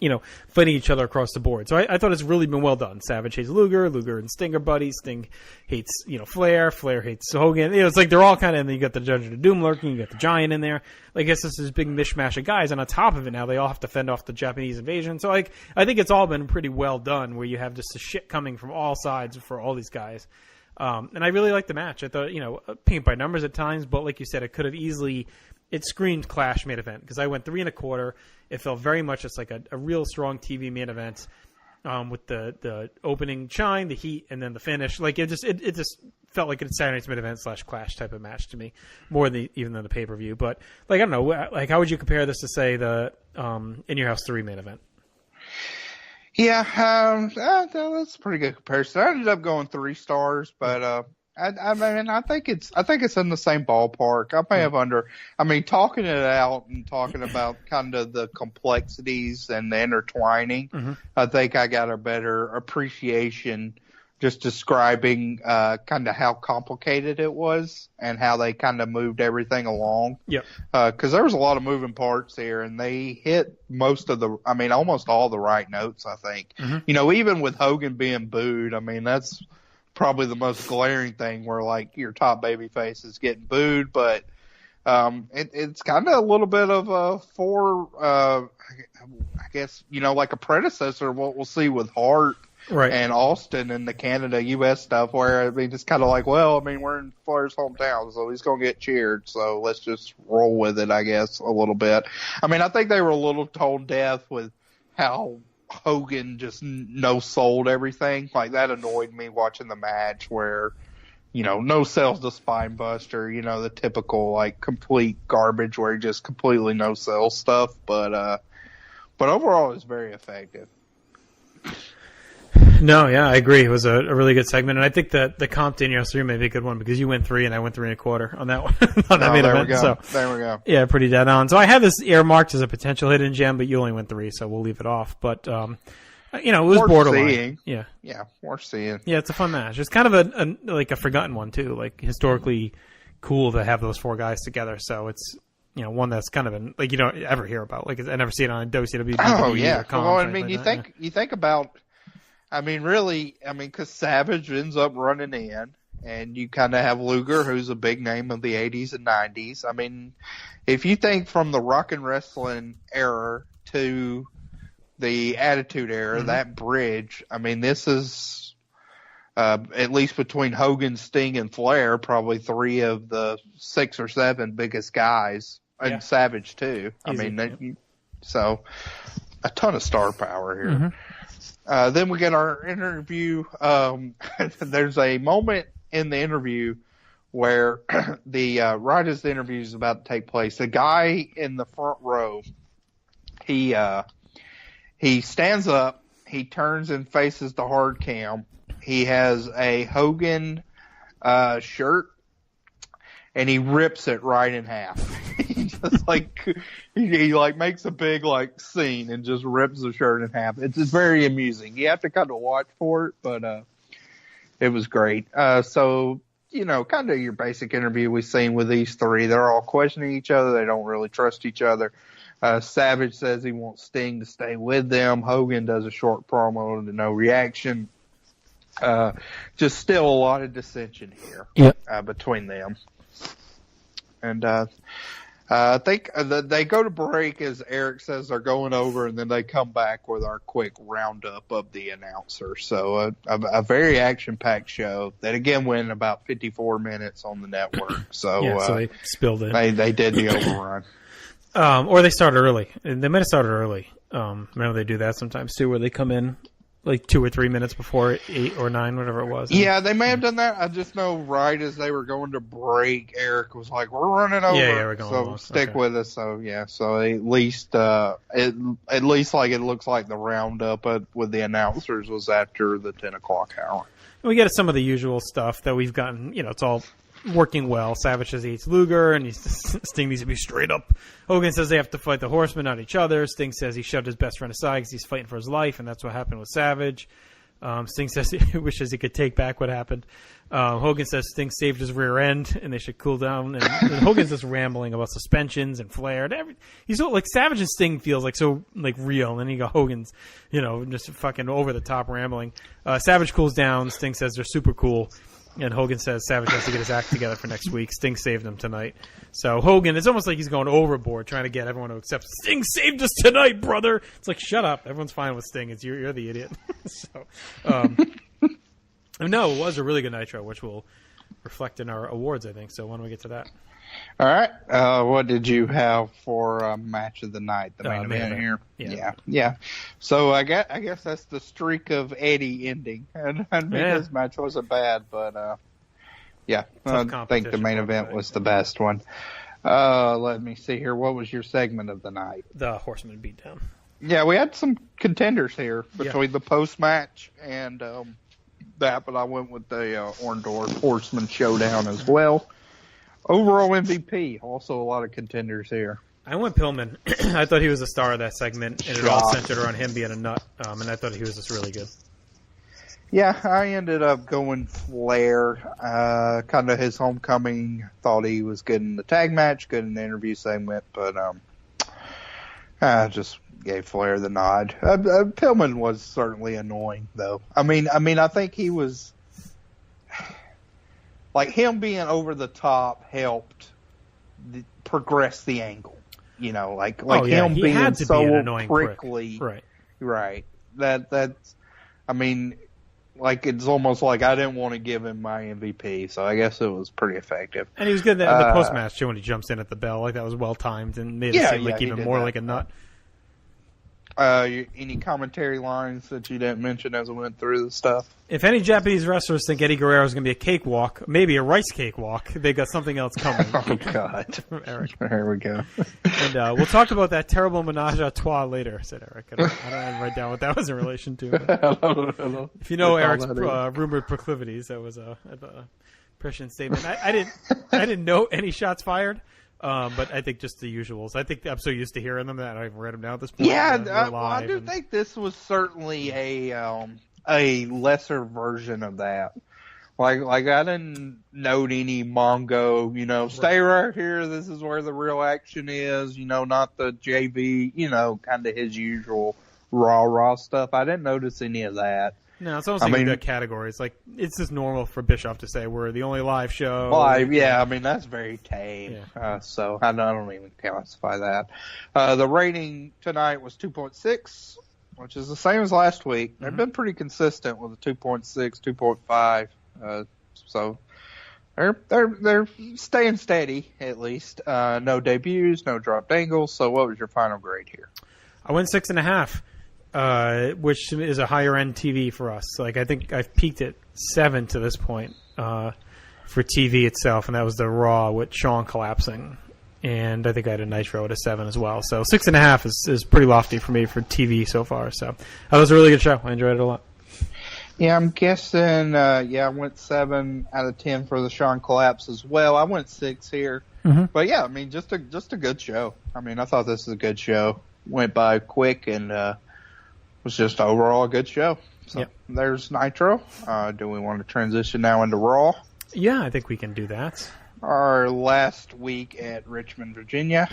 each other across the board. So I thought it's really been well done. Savage hates Luger and Sting are buddies. Sting hates, Flair hates Hogan. It's like they're all kind of, and then you got the Judge of the Doom lurking, you got the Giant in there. I guess this is big mishmash of guys, and on top of it now, they all have to fend off the Japanese invasion. So I think it's all been pretty well done, where you have just the shit coming from all sides for all these guys. And I really liked the match. I thought, paint by numbers at times, but like you said, it could have easily, it screamed Clash main event, because I went 3 1/4. It felt very much just like a real strong TV main event, with the opening shine, the heat, and then the finish. It just felt like it's Saturday Night's main event / Clash type of match to me, more than even than the pay per view. But I don't know, how would you compare this to say the In Your House 3 main event? Yeah, that's a pretty good comparison. I ended up going 3 stars, but I mean, I think it's in the same ballpark. I may have talking it out and talking about kind of the complexities and the intertwining. I think I got a better appreciation just describing kind of how complicated it was and how they kind of moved everything along. Yep. Because there was a lot of moving parts here, and they hit almost all the right notes, I think. Mm-hmm. Even with Hogan being booed, that's probably the most glaring thing where, like, your top babyface is getting booed, but it's kind of a little bit of I guess, like a predecessor of what we'll see with Hart. Right. And Austin and the Canada, U.S. stuff where, it's kind of like, we're in Flair's hometown, so he's going to get cheered, so let's just roll with it, I guess, a little bit. I think they were a little tone deaf with how Hogan just no-sold everything. Like, that annoyed me watching the match where, no sells the spine buster, the typical, like, complete garbage where he just completely no-sells stuff. But overall, it's very effective. No, yeah, I agree. It was a really good segment, and I think that the comp Daniel 3 may be a good one because you went 3 and I went 3 1/4 on that one. on that main event. So there we go. Yeah, pretty dead on. So I had this earmarked as a potential hidden gem, but you only went 3, so we'll leave it off. But it was worth borderline. Seeing. Yeah, worth seeing. Yeah, it's a fun match. It's kind of a forgotten one too. Like historically cool to have those 4 guys together. So it's one that's kind of you don't ever hear about. Like I never see it on WCW. Oh yeah. Or comp Well, or anything you like that. you think about. Because Savage ends up running in, and you kind of have Luger, who's a big name of the 80s and 90s. If you think from the rock and wrestling era to the Attitude Era, mm-hmm. that bridge, this is, at least between Hogan, Sting, and Flair, probably 3 of the 6 or 7 biggest guys, and Savage too. Easy. So a ton of star power here. Mm-hmm. Then we get our interview. There's a moment in the interview where right as the interview is about to take place, the guy in the front row, he stands up, he turns and faces the hard cam. He has a Hogan shirt, and he rips it right in half. He just he makes a big scene and just rips the shirt in half. It's very amusing. You have to kind of watch for it, but it was great. So kind of your basic interview we've seen with these 3. They're all questioning each other. They don't really trust each other. Savage says he wants Sting to stay with them. Hogan does a short promo to no reaction. Just still a lot of dissension here between them. And I think they go to break, as Eric says they're going over, and then they come back with our quick roundup of the announcer. So a very action-packed show that, again, went about 54 minutes on the network. So, so they spilled it. They did the overrun. Or they started early. They might have started early. Remember they do that sometimes, too, where they come in 2 or 3 minutes before 8 or 9, whatever it was. Yeah, they may have done that. I just know right as they were going to break, Eric was like, "We're running over." Yeah, we're going so along. Stick with us. So so at least it looks like the roundup with the announcers was after the 10 o'clock hour. And we get some of the usual stuff that we've gotten. It's all working well. Savage says he hates Luger, and Sting needs to be straight up. Hogan says they have to fight the Horsemen, not each other. Sting says he shoved his best friend aside because he's fighting for his life, and that's what happened with Savage. Sting says he wishes he could take back what happened. Hogan says Sting saved his rear end, and they should cool down. And Hogan's just rambling about suspensions and Flair. And he's so, Savage and Sting feels so real, and then you go Hogan's, just fucking over the top rambling. Savage cools down. Sting says they're super cool. And Hogan says Savage has to get his act together for next week. Sting saved him tonight. So Hogan, it's almost like he's going overboard trying to get everyone to accept Sting saved us tonight, brother. It's like, shut up. Everyone's fine with Sting. It's you're the idiot. No, it was a really good Nitro, which will reflect in our awards, I think. So why don't we get to that? All right. What did you have for match of the night? The main event here. Yeah. So I guess that's the streak of Eddie ending, and his match wasn't bad, but I think the main event was the best one. Let me see here. What was your segment of the night? The Horsemen beatdown. Yeah, we had some contenders here between the post match and that, but I went with the Orndorff Horseman showdown as well. Overall MVP, also a lot of contenders here. I went Pillman. I thought he was the star of that segment, and it all centered around him being a nut, and I thought he was just really good. Yeah, I ended up going Flair. Kind of his homecoming. Thought he was good in the tag match, good in the interview segment, but I just gave Flair the nod. Pillman was certainly annoying, though. I mean, I think he was like him being over the top helped progress the angle. You know, like him being so prickly, right? That's. I mean, like it's almost like I didn't want to give him my MVP, so I guess it was pretty effective. And he was good at the post-match too when he jumps in at the bell. Like that was well timed and made it seem like even more like a nut. Any commentary lines that you didn't mention as we went through the stuff? If any Japanese wrestlers think Eddie Guerrero is going to be a cakewalk, maybe a rice cakewalk, they got something else coming. Oh, God. From Eric. There we go. And we'll talk about that terrible menage a trois later, said Eric. I don't write down what that was in relation to. Hello. If you know Eric's rumored proclivities, that was a prescient statement. I didn't know any shots fired. But I think just the usuals. I think I'm so used to hearing them that I haven't read them now at this point. Yeah, I do think this was certainly a lesser version of that. Like I didn't note any Mongo, stay right here. This is where the real action is. Not the JV. Kind of his usual raw stuff. I didn't notice any of that. No, it's almost like a category. It's like it's just normal for Bischoff to say we're the only live show. Live, yeah. I mean that's very tame. Yeah. So I don't even classify that. The rating tonight was 2.6, which is the same as last week. They've been pretty consistent with a 2.6, 2.5. So they're staying steady at least. No debuts, no dropped angles. So what was your final grade here? I went 6.5. Which is a higher end TV for us. Like I think I've peaked at 7 to this point for TV itself, and that was the Raw with Shawn collapsing. And I think I had a Nitro at a 7 as well. So 6.5 is pretty lofty for me for TV so far. So that was a really good show. I enjoyed it a lot. Yeah, I'm guessing. I went 7 out of 10 for the Shawn collapse as well. I went 6 here, but yeah, I mean just a good show. I mean I thought this was a good show. Went by quick and. Was just overall a good show. So There's Nitro. Do we want to transition now into Raw? Yeah, I think we can do that. Our last week at Richmond, Virginia.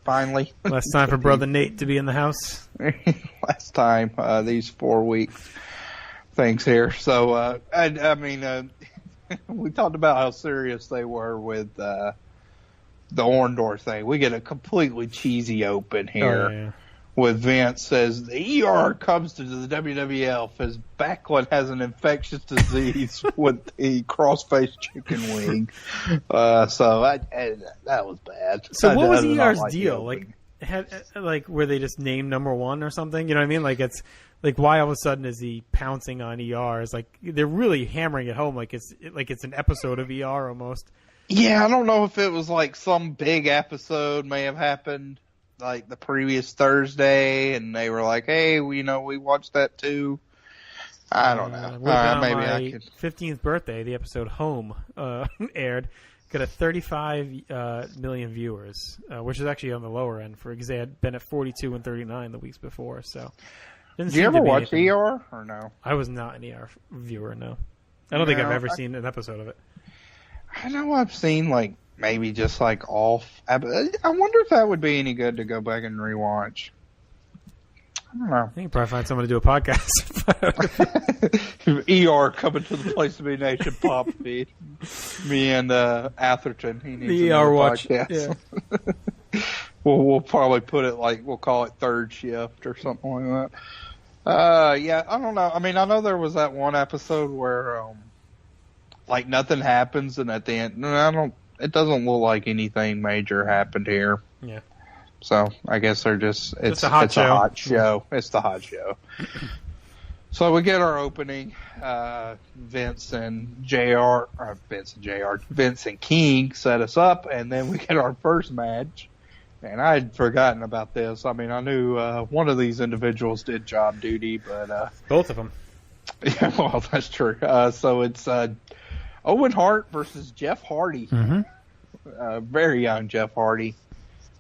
Finally. Last time for Brother Nate to be in the house. Last time. These 4 week things here. So, I mean, we talked about how serious they were with the Orndorff thing. We get a completely cheesy open here. Oh, yeah. With Vince says the ER comes to the WWF as Backlund has an infectious disease with the cross-faced chicken wing. So that was bad. So what was ER's deal? Like were they just named number 1 or something? You know what I mean? Like it's like why all of a sudden is he pouncing on ER? It's like they're really hammering it home. Like it's an episode of ER almost. Yeah, I don't know if it was like some big episode may have happened. Like the previous Thursday, and they were like, "Hey, we watched that too." I don't know. Maybe I could. 15th birthday, the episode "Home" aired. Got a 35 million viewers, which is actually on the lower end because they had been at 42 and 39 the weeks before. So, did you ever watch ER or no? I was not an ER viewer. No, I don't think I've ever seen an episode of it. I know I've seen maybe just off. I wonder if that would be any good to go back and rewatch. I don't know. I think you probably find someone to do a podcast. ER coming to the Place to Be Nation pop feed. Me and Atherton. He needs the ER watch. Yeah. We'll probably put it we'll call it third shift or something like that. Yeah, I don't know. I mean, I know there was that one episode where nothing happens, and at the end, it doesn't look like anything major happened here. Yeah. So I guess they're it's a hot show. It's the hot show. So we get our opening. Vince and King set us up, and then we get our first match. And I had forgotten about this. I mean, I knew one of these individuals did job duty, but both of them. Yeah, well, that's true. So it's Owen Hart versus Jeff Hardy. Mm-hmm. Very young Jeff Hardy.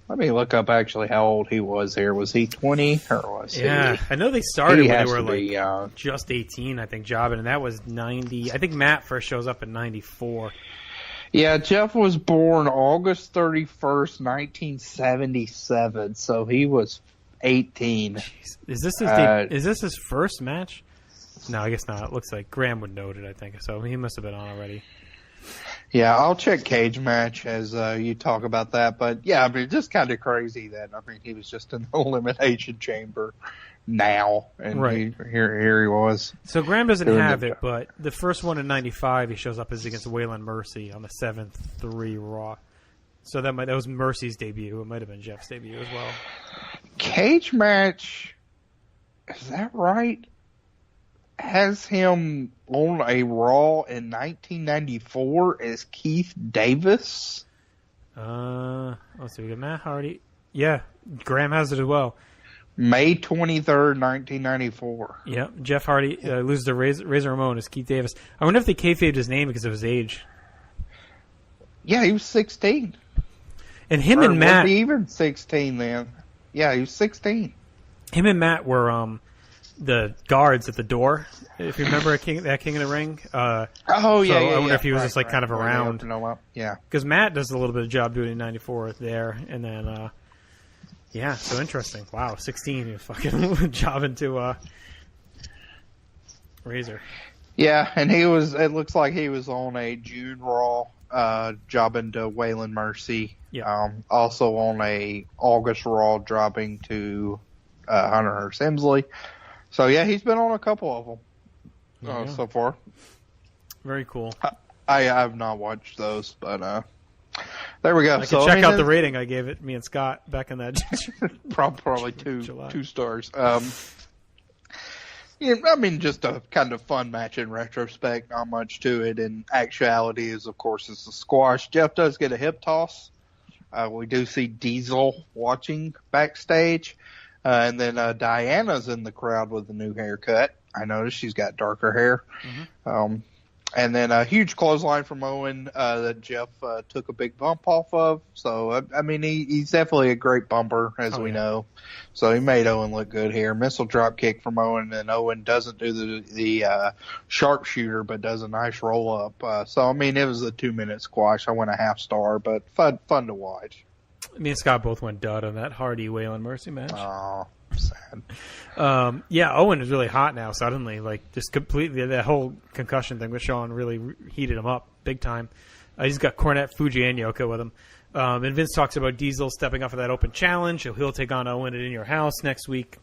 Let me look up actually how old he was here. Was he 20 or was he? Yeah, I know they started He when has they were to be, like just 18, I think, jobbing, and that was 90. I think Matt first shows up in 94. Yeah, Jeff was born August 31st, 1977, so he was 18. Jeez. Is this his first match? No, I guess not. It looks like Graham would note it, I think. So he must have been on already. Yeah, I'll check cage match as you talk about that. But, yeah, I mean, just kind of crazy that, I mean, he was just in the elimination chamber now. And right. Here he was. So Graham doesn't have it, but the first one in 95 he shows up is against Waylon Mercy on the 7th-3 Raw. So that was Mercy's debut. It might have been Jeff's debut as well. Cage match, is that right? Has him on a Raw in 1994 as Keith Davis. Let's see. We got Matt Hardy. Yeah, Graham has it as well. May 23rd, 1994. Yeah, Jeff Hardy loses to Razor Ramon as Keith Davis. I wonder if they kayfabed his name because of his age. Yeah, he was 16. And him or and Matt. Was he even 16 then? Yeah, he was 16. Him and Matt were the guards at the door. If you remember King of the Ring. I wonder if he was just like kind of around. Yeah. Because Matt does a little bit of job doing in 94 there. And then, yeah, so interesting. Wow, 16. He was fucking jobbing to Razor. Yeah, and it looks like he was on a June Raw, jobbing to Waylon Mercy. Yeah. Also on a August Raw, dropping to Hunter Hearst Hemsley. So, yeah, he's been on a couple of them so far. Very cool. I have not watched those, but there we go. I can check out the rating I gave it, me and Scott, back in that. probably two stars. Yeah, I mean, just a kind of fun match in retrospect. Not much to it. In actuality, of course, it's a squash. Jeff does get a hip toss. We do see Diesel watching backstage. And then Diana's in the crowd with a new haircut. I noticed she's got darker hair. Mm-hmm. And then a huge clothesline from Owen that Jeff took a big bump off of. So, I mean, he's definitely a great bumper, as we know. So he made Owen look good here. Missile drop kick from Owen, and Owen doesn't do the sharpshooter, but does a nice roll up. So, I mean, it was a 2-minute squash. I went a half star, but fun to watch. Me and Scott both went dud on that Hardy Waylon Mercy match. Oh, sad. Yeah, Owen is really hot now suddenly. Like, just completely, that whole concussion thing with Shawn really heated him up big time. He's got Cornette, Fuji, and Yoko with him. And Vince talks about Diesel stepping up for that open challenge. He'll take on Owen at In Your House next week.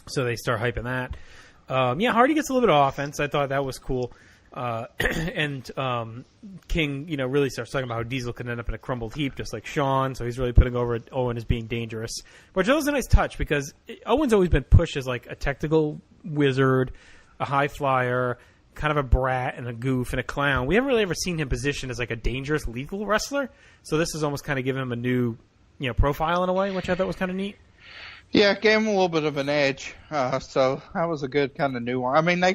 So they start hyping that. Yeah, Hardy gets a little bit of offense. I thought that was cool. And King, really starts talking about how Diesel can end up in a crumbled heap, just like Shawn. So he's really putting over Owen as being dangerous, which was a nice touch because Owen's always been pushed as like a technical wizard, a high flyer, kind of a brat and a goof and a clown. We haven't really ever seen him positioned as like a dangerous, lethal wrestler. So this is almost kind of giving him a new, profile in a way, which I thought was kind of neat. Yeah, gave him a little bit of an edge. So that was a good kind of new one. I mean, they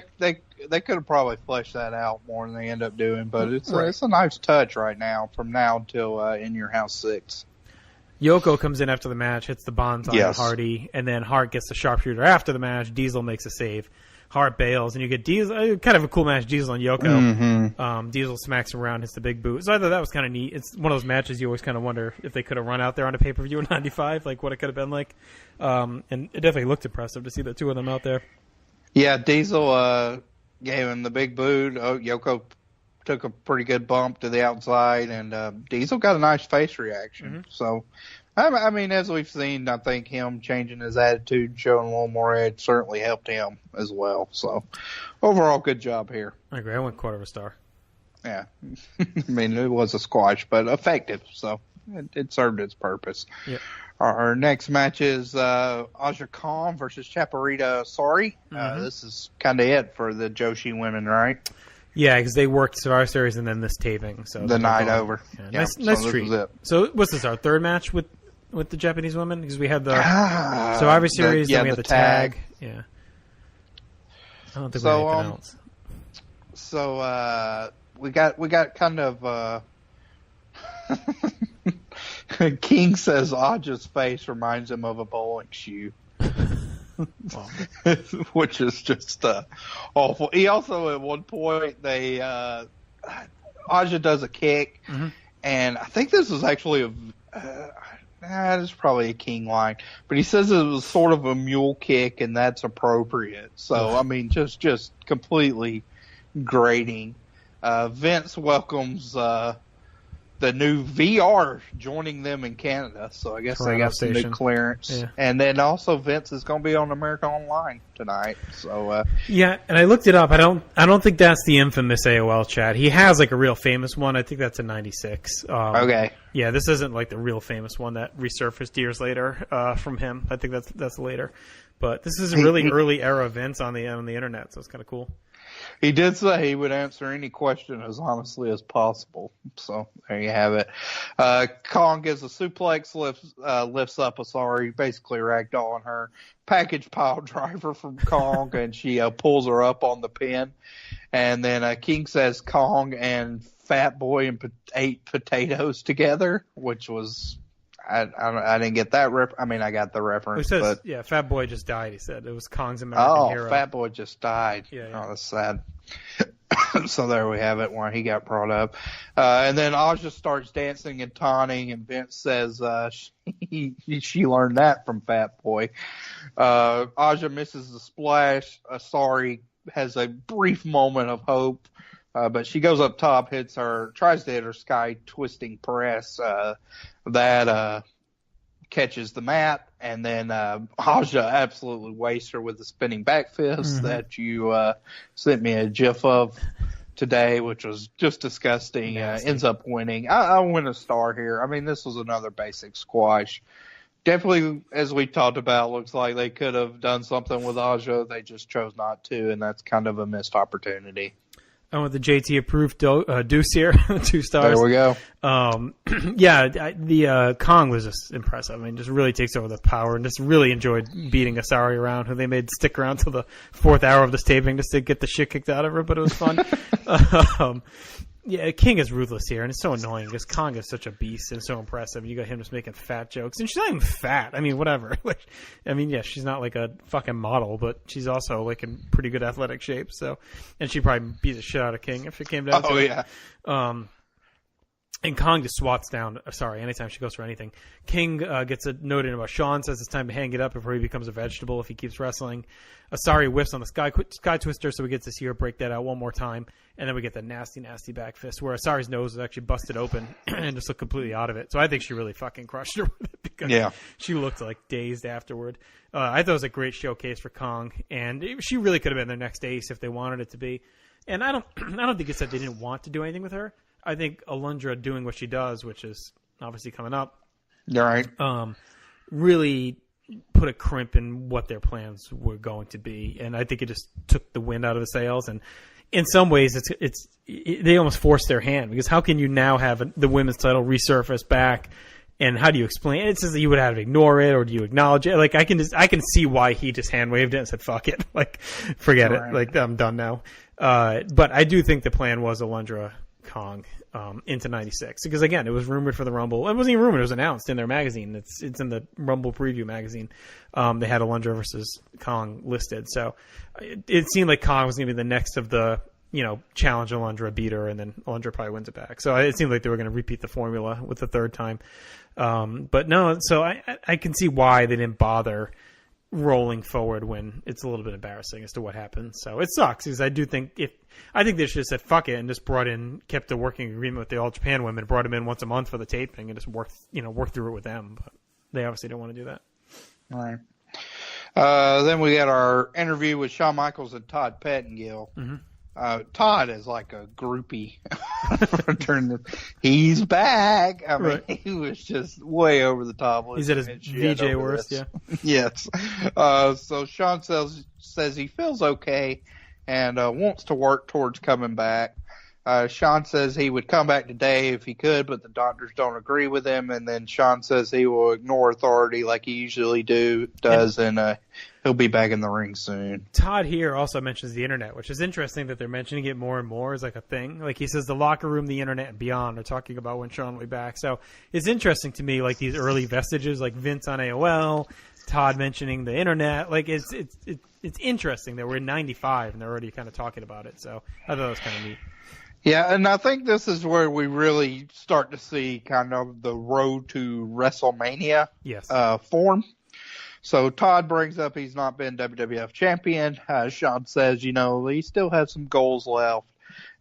could have probably fleshed that out more than they end up doing, but it's a nice touch right now from now until In Your House 6. Yoko comes in after the match, hits the bonds on Hardy, and then Hart gets the sharpshooter after the match. Diesel makes a save. Hart bails, and you get Diesel, kind of a cool match, Diesel and Yoko. Mm-hmm. Diesel smacks him around, hits the big boot. So I thought that was kind of neat. It's one of those matches you always kind of wonder if they could have run out there on a pay-per-view in 95, like what it could have been like. And it definitely looked impressive to see the two of them out there. Yeah, Diesel gave him the big boot. Yoko took a pretty good bump to the outside, and Diesel got a nice face reaction. Mm-hmm. So, I mean, as we've seen, I think him changing his attitude, showing a little more edge, certainly helped him as well. So, overall, good job here. I agree. I went quarter of a star. Yeah. I mean, it was a squash, but effective. So, it served its purpose. Yep. Our next match is Aja Khan versus Chaparita Sari. Mm-hmm. This is kind of it for the Joshi women, right? Yeah, because they worked Survivor Series and then this taping. So the night over. Yeah, nice treat. So what's this, our third match with the Japanese women? Because we had the Survivor Series, then we had the tag. Yeah. I don't think we had anything else. So we got kind of King says Aja's face reminds him of a bowling shoe. Which is just awful. He also, at one point, Aja does a kick, and I think this is actually it's probably a King line, but he says it was sort of a mule kick, and that's appropriate. So, I mean, just completely grating. Vince welcomes the new VR joining them in Canada, so I guess they got some new clearance. Yeah. And then also Vince is going to be on America Online tonight. So yeah, and I looked it up. I don't think that's the infamous AOL chat. He has like a real famous one. I think that's a '96. Okay. Yeah, this isn't like the real famous one that resurfaced years later from him. I think that's later. But this is a really early era Vince on the internet, so it's kind of cool. He did say he would answer any question as honestly as possible. So there you have it. Kong gives a suplex, lifts up Asari, basically ragdolling her. Package pile driver from Kong, and she pulls her up on the pin. And then King says Kong and Fat Boy ate potatoes together, which was... I didn't get that I mean, I got the reference. He says, but Fat Boy just died, he said. It was Kong's American Hero. Oh, Fat Boy just died. Yeah. Oh, that's sad. So there we have it when he got brought up. And then Aja starts dancing and taunting, and Vince says she learned that from Fat Boy. Aja misses the splash. Asari has a brief moment of hope. But she goes up top, tries to hit her sky twisting press. That catches the mat, and then Aja absolutely wastes her with the spinning back fist that you sent me a gif of today, which was just disgusting. Ends up winning. I win a star here. I mean, this was another basic squash. Definitely, as we talked about, looks like they could have done something with Aja. They just chose not to, and that's kind of a missed opportunity. I went with the JT approved deuce here, 2 stars. There we go. The Kong was just impressive. I mean, just really takes over the power, and just really enjoyed beating Asari around, who they made stick around till the 4th hour of this taping just to get the shit kicked out of her, but it was fun. Yeah, King is ruthless here, and it's so annoying because Kong is such a beast and so impressive. You got him just making fat jokes, and she's not even fat. I mean, whatever. She's not like a fucking model, but she's also like in pretty good athletic shape. So, and she probably beat the shit out of King if it came down to it. Yeah. And Kong just swats down. Sorry, anytime she goes for anything. King gets a note in about Shawn, says it's time to hang it up before he becomes a vegetable if he keeps wrestling. Asari whiffs on the sky twister, so we get to see her break that out one more time. And then we get the nasty, nasty back fist where Asari's nose is actually busted open and just looked completely out of it. So I think she really fucking crushed her with it because she looked like dazed afterward. I thought it was a great showcase for Kong, and she really could have been their next ace if they wanted it to be. And I don't think it's that they didn't want to do anything with her. I think Alundra doing what she does, which is obviously coming up, right? Really put a crimp in what their plans were going to be, and I think it just took the wind out of the sails. And in some ways, they almost forced their hand, because how can you now have the women's title resurface back, and how do you explain it? It says that you would have to ignore it, or do you acknowledge it? Like I can see why he just hand waved it and said fuck it, like forget it, like I'm done now. But I do think the plan was Alundra Kong into 96, because again, it was rumored for the Rumble. It wasn't even rumored, it was announced in their magazine. It's in the Rumble preview magazine. They had Alundra versus Kong listed, so it seemed like Kong was going to be the next of the challenge Alundra, beat her, and then Alundra probably wins it back. So it seemed like they were going to repeat the formula with the third time, but no. So I can see why they didn't bother rolling forward when it's a little bit embarrassing as to what happened. So it sucks, because I think they should have said fuck it and just kept a working agreement with the All Japan women, brought them in once a month for the taping, and just worked through it with them. But they obviously don't want to do that. All right. Then we got our interview with Shawn Michaels and Todd Pettengill. Todd is like a groupie. He's back. I mean, he was just way over the top. He's at his VJ worst, yeah. Yes. So Shawn says he feels okay and wants to work towards coming back. Shawn says he would come back today if he could, but the doctors don't agree with him. And then Shawn says he will ignore authority like he usually does, and he'll be back in the ring soon. Todd here also mentions the internet, which is interesting that they're mentioning it more and more as like a thing. Like he says the locker room, the internet, and beyond are talking about when Shawn will be back. So it's interesting to me, like these early vestiges, like Vince on AOL, Todd mentioning the internet. Like it's interesting that we're in 95 and they're already kind of talking about it. So I thought it was kind of neat. Yeah, and I think this is where we really start to see kind of the road to WrestleMania form. So Todd brings up he's not been WWF champion. Shawn says, he still has some goals left.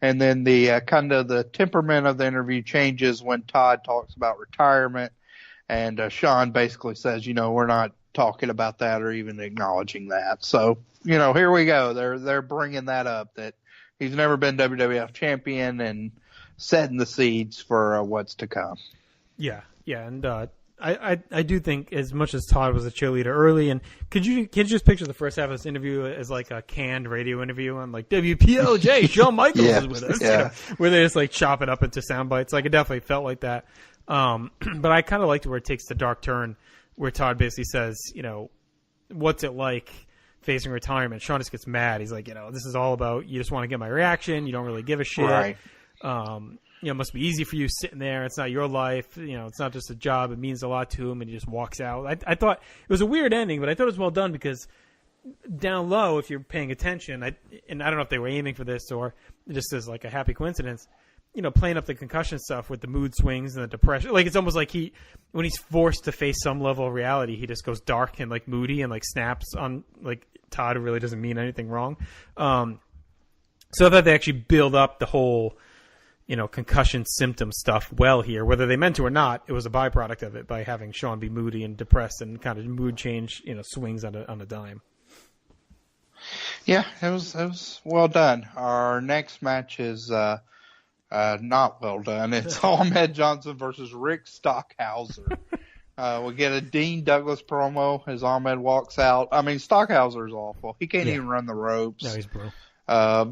And then the kind of the temperament of the interview changes when Todd talks about retirement. And Shawn basically says, we're not talking about that or even acknowledging that. So, here we go. They're bringing that up, that he's never been WWF champion and setting the seeds for what's to come. Yeah, and I do think as much as Todd was a cheerleader early, and can you just picture the first half of this interview as like a canned radio interview on like WPLJ, Shawn Michaels is with us, where they just like chop it up into sound bites. Like it definitely felt like that. But I kind of liked where it takes the dark turn, where Todd basically says, what's it like facing retirement? Shawn just gets mad. He's like, this is all about, you just want to get my reaction. You don't really give a shit. Right. It must be easy for you sitting there. It's not your life. It's not just a job. It means a lot to him. And he just walks out. I thought it was a weird ending, but I thought it was well done because down low, if you're paying attention, and I don't know if they were aiming for this or just as like a happy coincidence, playing up the concussion stuff with the mood swings and the depression. Like it's almost like when he's forced to face some level of reality, he just goes dark and like moody and like snaps on like Todd, who really doesn't mean anything wrong. So I thought they actually build up the whole, concussion symptom stuff well here. Whether they meant to or not, it was a byproduct of it by having Shawn be moody and depressed and kind of mood change, swings on a dime. Yeah, it was well done. Our next match is not well done. It's Ahmed Johnson versus Rick Stockhauser. We get a Dean Douglas promo as Ahmed walks out. I mean, Stockhauser's awful. He can't even run the ropes. No, he's brutal.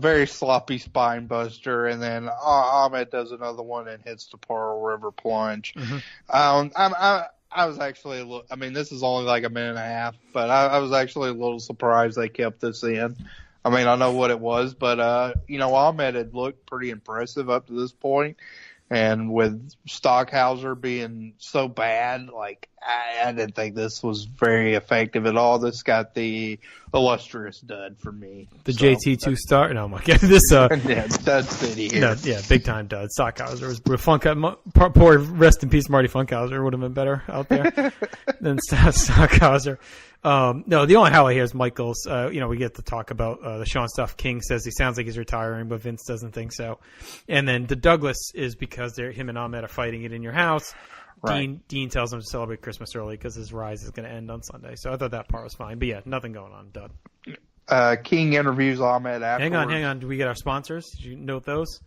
Very sloppy spine buster, and then Ahmed does another one and hits the Pearl River plunge. Mm-hmm. I was actually a little, this is only like a minute and a half, but I was actually a little surprised they kept this in. I know what it was, but Ahmed had looked pretty impressive up to this point. And with Stockhauser being so bad, like, I didn't think this was very effective at all. This got the illustrious dud for me. The JT2 star? No, my God. This, yeah, Dud City here. No, yeah, big time dud. Stockhauser was poor, rest in peace, Marty Funkhauser would have been better out there than Stockhauser. No, the only highlight here is Michaels. We get to talk about the Shawn stuff. King says he sounds like he's retiring, but Vince doesn't think so. And then the Douglas is because him and Ahmed are fighting it in your house. Right. Dean tells him to celebrate Christmas early because his rise is going to end on Sunday. So I thought that part was fine. But yeah, nothing going on. Dud. King interviews Ahmed afterwards. Hang on. Do we get our sponsors? Did you note those?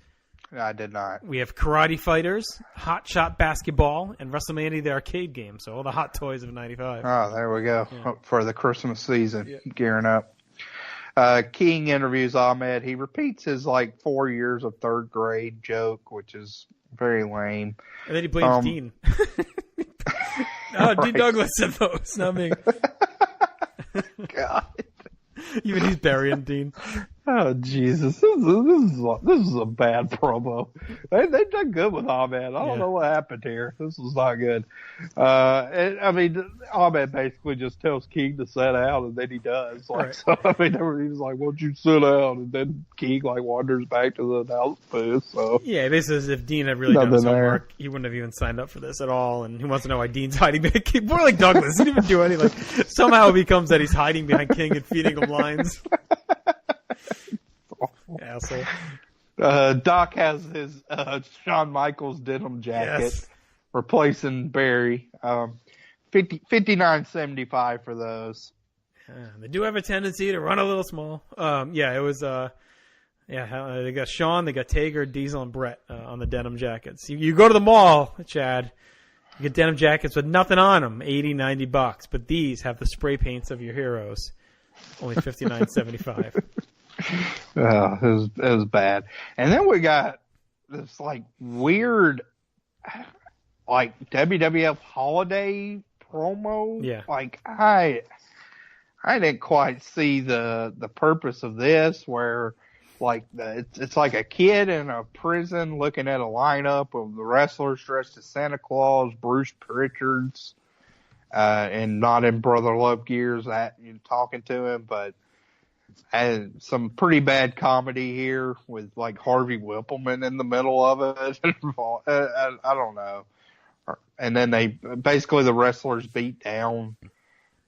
I did not. We have Karate Fighters, Hot Shot Basketball, and WrestleMania the arcade game. So all the hot toys of '95. Oh, there we go. Yeah. For the Christmas season, gearing up. King interviews Ahmed. He repeats his 4 years of third grade joke, which is very lame. And then he blames Dean. Dean Douglas said those, not me. God. Even he's burying Dean. Oh, Jesus. This is a bad promo. They've done good with Ahmed. I don't know what happened here. This was not good. Ahmed basically just tells King to sit down, and then he does. Right. So, he was like, why don't you sit down? And then King, wanders back to the house booth. So. Yeah, basically as if Dean had really done his homework, he wouldn't have even signed up for this at all, and he wants to know why Dean's hiding behind King. More like Douglas. He didn't even do anything. Somehow it becomes that he's hiding behind King and feeding him lines. Asshole. Doc has his Shawn Michaels denim jacket, replacing Barry. $59.75 for those. They do have a tendency to run a little small. It was. They got Shawn, they got Taker, Diesel, and Brett on the denim jackets. You go to the mall, Chad. You get denim jackets with nothing on them, $80-$90. But these have the spray paints of your heroes, only $59.75. It was bad. And then we got this like weird, like WWF holiday promo. Yeah. Like I didn't quite see the purpose of this, where like it's like a kid in a prison looking at a lineup of the wrestlers dressed as Santa Claus, Bruce Pritchard's, and not in Brother Love gears, talking to him, but some pretty bad comedy here with like Harvey Whippleman in the middle of it. I don't know. And then the wrestlers beat down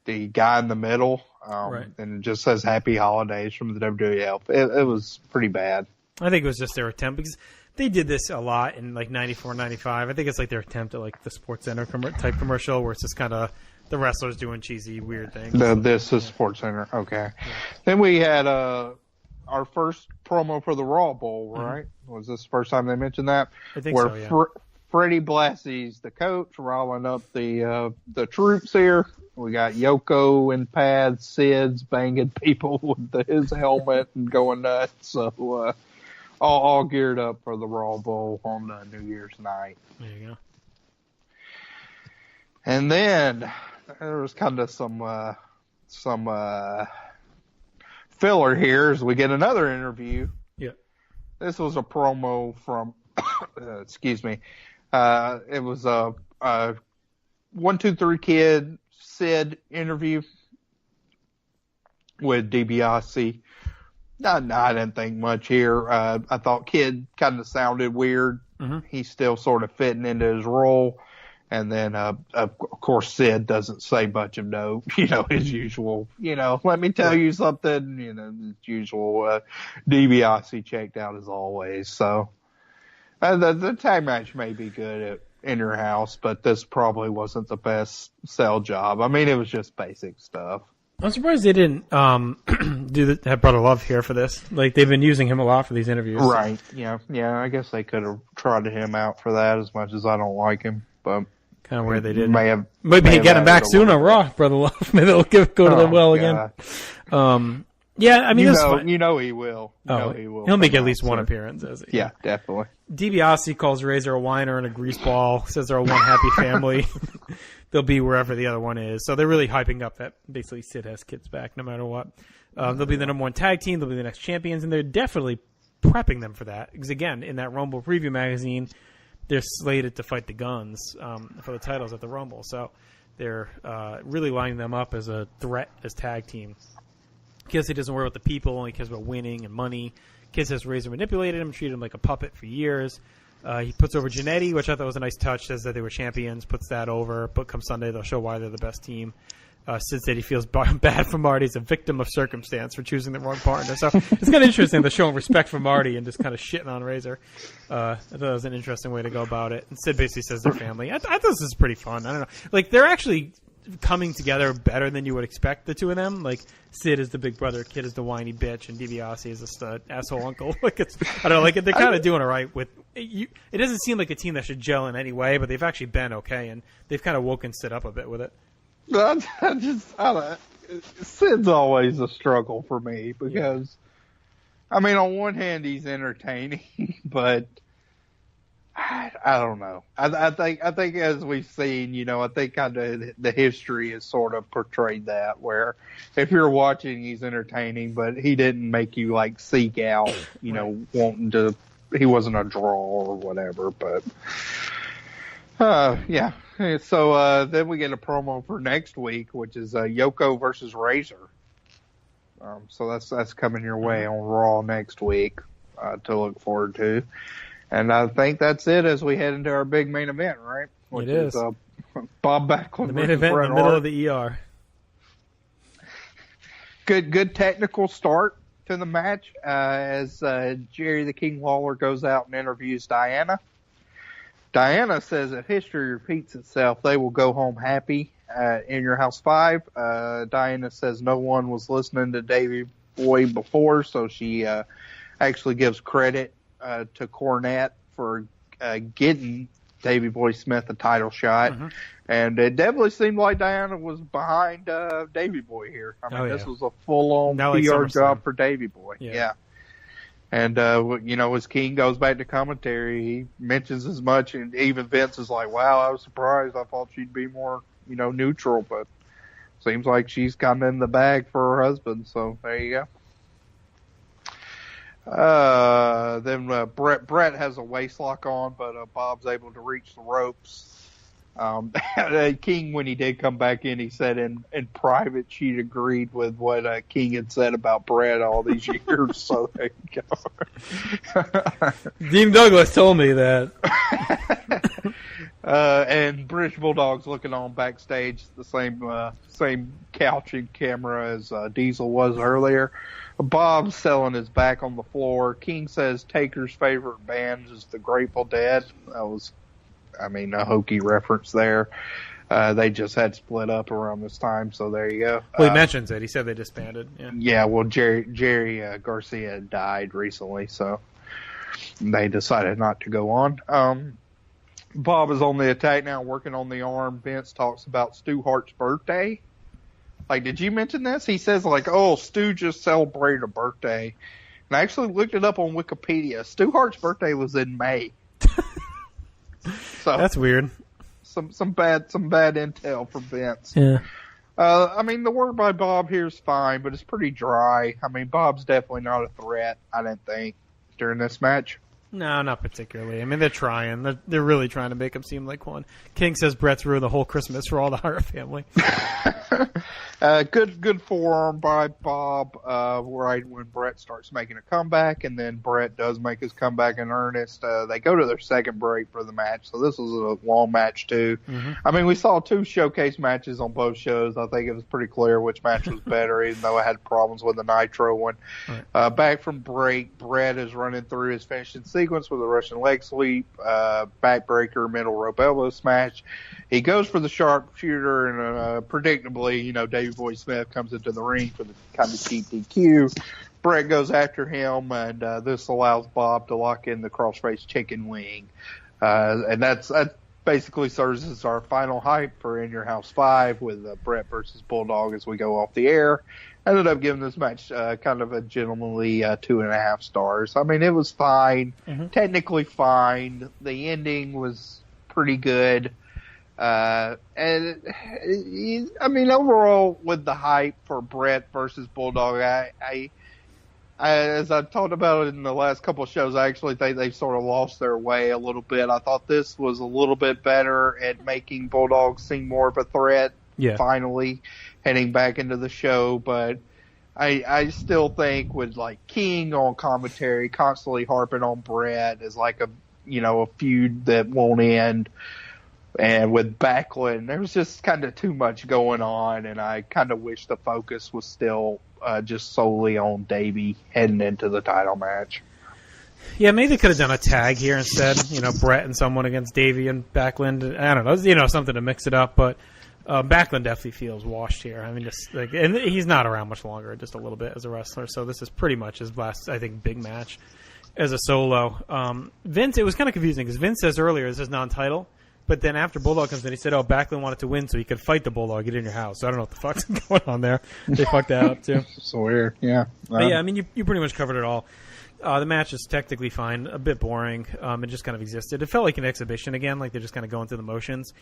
the guy in the middle, and it just says Happy Holidays from the WWF. It was pretty bad. I think it was just their attempt, because they did this a lot in like 94, 95. I think it's like their attempt at like the Sports Center type commercial, where it's just kind of the wrestlers doing cheesy, weird things. This is Sports Center. Okay. Yeah. Then we had our first promo for the Raw Bowl, right? Mm-hmm. Was this the first time they mentioned that? I think so, yeah. Freddie Blassie's the coach, rolling up the troops here. We got Yoko in pads, Sid's banging people with his helmet and going nuts. So all geared up for the Raw Bowl on New Year's night. There you go. And then there was kind of some filler here as we get another interview. Yeah. This was a promo from, excuse me. It was a 1, 2, 3 Kid Sid interview with DiBiase. No, I didn't think much here. I thought Kid kind of sounded weird. Mm-hmm. He's still sort of fitting into his role. And then, of course, Sid doesn't say much of no, his usual, let me tell you something, his usual, DiBiase checked out as always. So, the tag match may be good in your house, but this probably wasn't the best sell job. I mean, it was just basic stuff. I'm surprised they didn't have Brother Love here for this. Like, they've been using him a lot for these interviews. Right. Yeah. I guess they could have trotted him out for that, as much as I don't like him, but. Kind of where they did. Maybe get him back soon on Raw, Brother Love. Maybe they'll go to them well again. Yeah, I mean, he will. He will. He'll make at least one appearance. Yeah, definitely. DiBiase calls Razor a whiner and a greaseball. Says they're a one happy family. They'll be wherever the other one is. So they're really hyping up that basically Sid has kids back no matter what. They'll be the number one tag team. They'll be the next champions, and they're definitely prepping them for that. Because again, in that Rumble preview magazine, they're slated to fight the Guns for the titles at the Rumble. So they're really lining them up as a threat as tag team. Kid doesn't worry about the people, only cares about winning and money. Kid says Razor manipulated him, treated him like a puppet for years. He puts over Jannetty, which I thought was a nice touch, says that they were champions, puts that over. But come Sunday, they'll show why they're the best team. Sid said he feels bad for Marty. He's a victim of circumstance for choosing the wrong partner. So it's kind of interesting they're showing respect for Marty and just kind of shitting on Razor. I thought it was an interesting way to go about it. And Sid basically says they're family. I thought this was pretty fun. I don't know. Like, they're actually coming together better than you would expect, the two of them. Like, Sid is the big brother, Kid is the whiny bitch, and DiBiase is just the asshole uncle. Like, I don't know. Like, they're kind of doing it right with it. It doesn't seem like a team that should gel in any way, but they've actually been okay, and they've kind of woken Sid up a bit with it. I don't, Sid's always a struggle for me because, I mean, on one hand he's entertaining, but I don't know. I think as we've seen, I think kind of the history has sort of portrayed that, where if you're watching, he's entertaining, but he didn't make you like seek out, wanting to. He wasn't a draw or whatever, but yeah. So then we get a promo for next week, which is Yoko versus Razor. So that's coming your way on Raw next week to look forward to. And I think that's it as we head into our big main event, right? Which it is. Bob Backlund. The main event in the middle of the ER. Good technical start to the match as Jerry the King Lawler goes out and interviews Diana. Diana says if history repeats itself, they will go home happy in your house 5. Diana says no one was listening to Davey Boy before, so she actually gives credit to Cornette for getting Davey Boy Smith a title shot. Mm-hmm. And it definitely seemed like Diana was behind Davey Boy here. I mean, this was a full-on PR job for Davey Boy. Yeah. And, as King goes back to commentary, he mentions as much, and even Vince is like, wow, I was surprised. I thought she'd be more, neutral, but seems like she's kind of in the bag for her husband, so there you go. Then Brett has a waist lock on, but Bob's able to reach the ropes. King, when he did come back in, he said in private she'd agreed with what King had said about Brett all these years. So there you go. Dean Douglas told me that. And British Bulldog's looking on backstage, the same couch and camera as Diesel was earlier. Bob's selling his back on the floor. King says Taker's favorite band is the Grateful Dead. That was, a hokey reference there. They just had split up around this time, so there you go. Well, he mentions it. He said they disbanded. Yeah, well, Jerry Garcia died recently, so they decided not to go on. Bob is on the attack now, working on the arm. Vince talks about Stu Hart's birthday. Like, did you mention this? He says, Stu just celebrated a birthday. And I actually looked it up on Wikipedia. Stu Hart's birthday was in May. So that's weird. Some bad intel from Vince. Yeah. The word by Bob here is fine, but it's pretty dry. Bob's definitely not a threat, I didn't think, during this match. No, not particularly. They're trying. They're really trying to make him seem like one. King says Brett's ruined the whole Christmas for all the Hart family. Good forearm by Bob right when Brett starts making a comeback, and then Brett does make his comeback in earnest. They go to their second break for the match, so this was a long match too. Mm-hmm. We saw two showcase matches on both shows. I think it was pretty clear which match was better, even though I had problems with the Nitro one. Right. Back from break, Brett is running through his finishing sequence with a Russian leg sweep, backbreaker, middle rope elbow smash. He goes for the sharpshooter, and predictably, Davey Boy Smith comes into the ring for the kind of cheap DQ. Brett goes after him, and this allows Bob to lock in the crossface chicken wing. And that basically serves as our final hype for In Your House 5 with Brett versus Bulldog as we go off the air. Ended up giving this match kind of a gentlemanly 2.5 stars. It was fine, technically fine. The ending was pretty good. And overall, with the hype for Brett versus Bulldog, I as I've talked about it in the last couple of shows, I actually think they sort of lost their way a little bit. I thought this was a little bit better at making Bulldog seem more of a threat. Yeah. Finally heading back into the show, but I still think with King on commentary, constantly harping on Brett as a feud that won't end. And with Backlund, there was just kind of too much going on, and I kind of wish the focus was still just solely on Davey heading into the title match. Yeah, maybe they could have done a tag here instead. Brett and someone against Davey and Backlund. I don't know, something to mix it up. But Backlund definitely feels washed here. And he's not around much longer, just a little bit as a wrestler. So this is pretty much his last, I think, big match as a solo. Vince, it was kind of confusing because Vince says earlier this is non-title. But then after Bulldog comes in, he said, Backlund wanted to win so he could fight the Bulldog, get in your house. So I don't know what the fuck's going on there. They fucked that up, too. So weird, yeah. But yeah, you pretty much covered it all. The match is technically fine, a bit boring. It just kind of existed. It felt like an exhibition again, like they're just kind of going through the motions.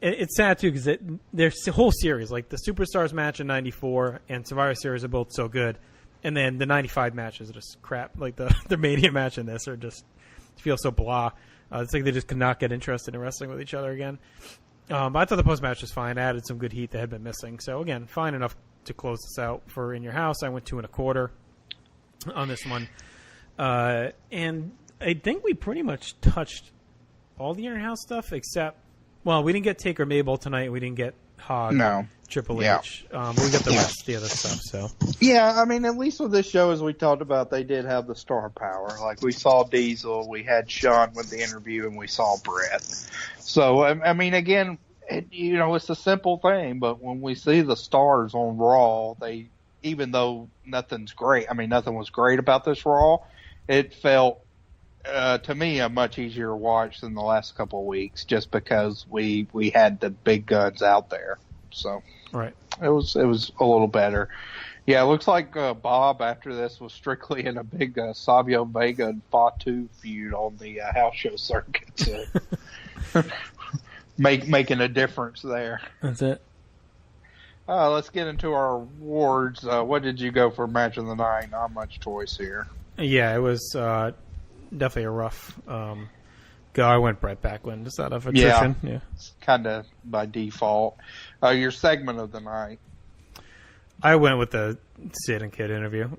It's sad, too, because their whole series, like the Superstars match in 94 and Survivor Series are both so good. And then the 95 matches are just crap. Like the Mania match and this are just feel so blah. It's like they just could not get interested in wrestling with each other again. But I thought the post-match was fine. I added some good heat that had been missing. So, again, fine enough to close this out for In Your House. I went 2.25 on this one. And I think we pretty much touched all the In Your House stuff except, well, we didn't get Taker Mabel tonight. We didn't get Hog. No. Triple H. But we got the rest of the other stuff. So yeah, at least with this show, as we talked about, they did have the star power. Like we saw Diesel, we had Shawn with the interview, and we saw Brett. So again, it's a simple thing, but when we see the stars on Raw, even though nothing's great, nothing was great about this Raw, it felt to me a much easier watch than the last couple of weeks, just because we had the big guns out there. So right. It was a little better. Yeah, it looks like Bob after this was strictly in a big Savio Vega and Fatu feud on the house show circuit. So making a difference there. That's it. Let's get into our awards. What did you go for match of the night? Not much choice here. Yeah, it was definitely a rough go. I went Brett Backlund just out of attrition. Yeah. Kind of by default. Your segment of the night. I went with the Sid and Kid interview.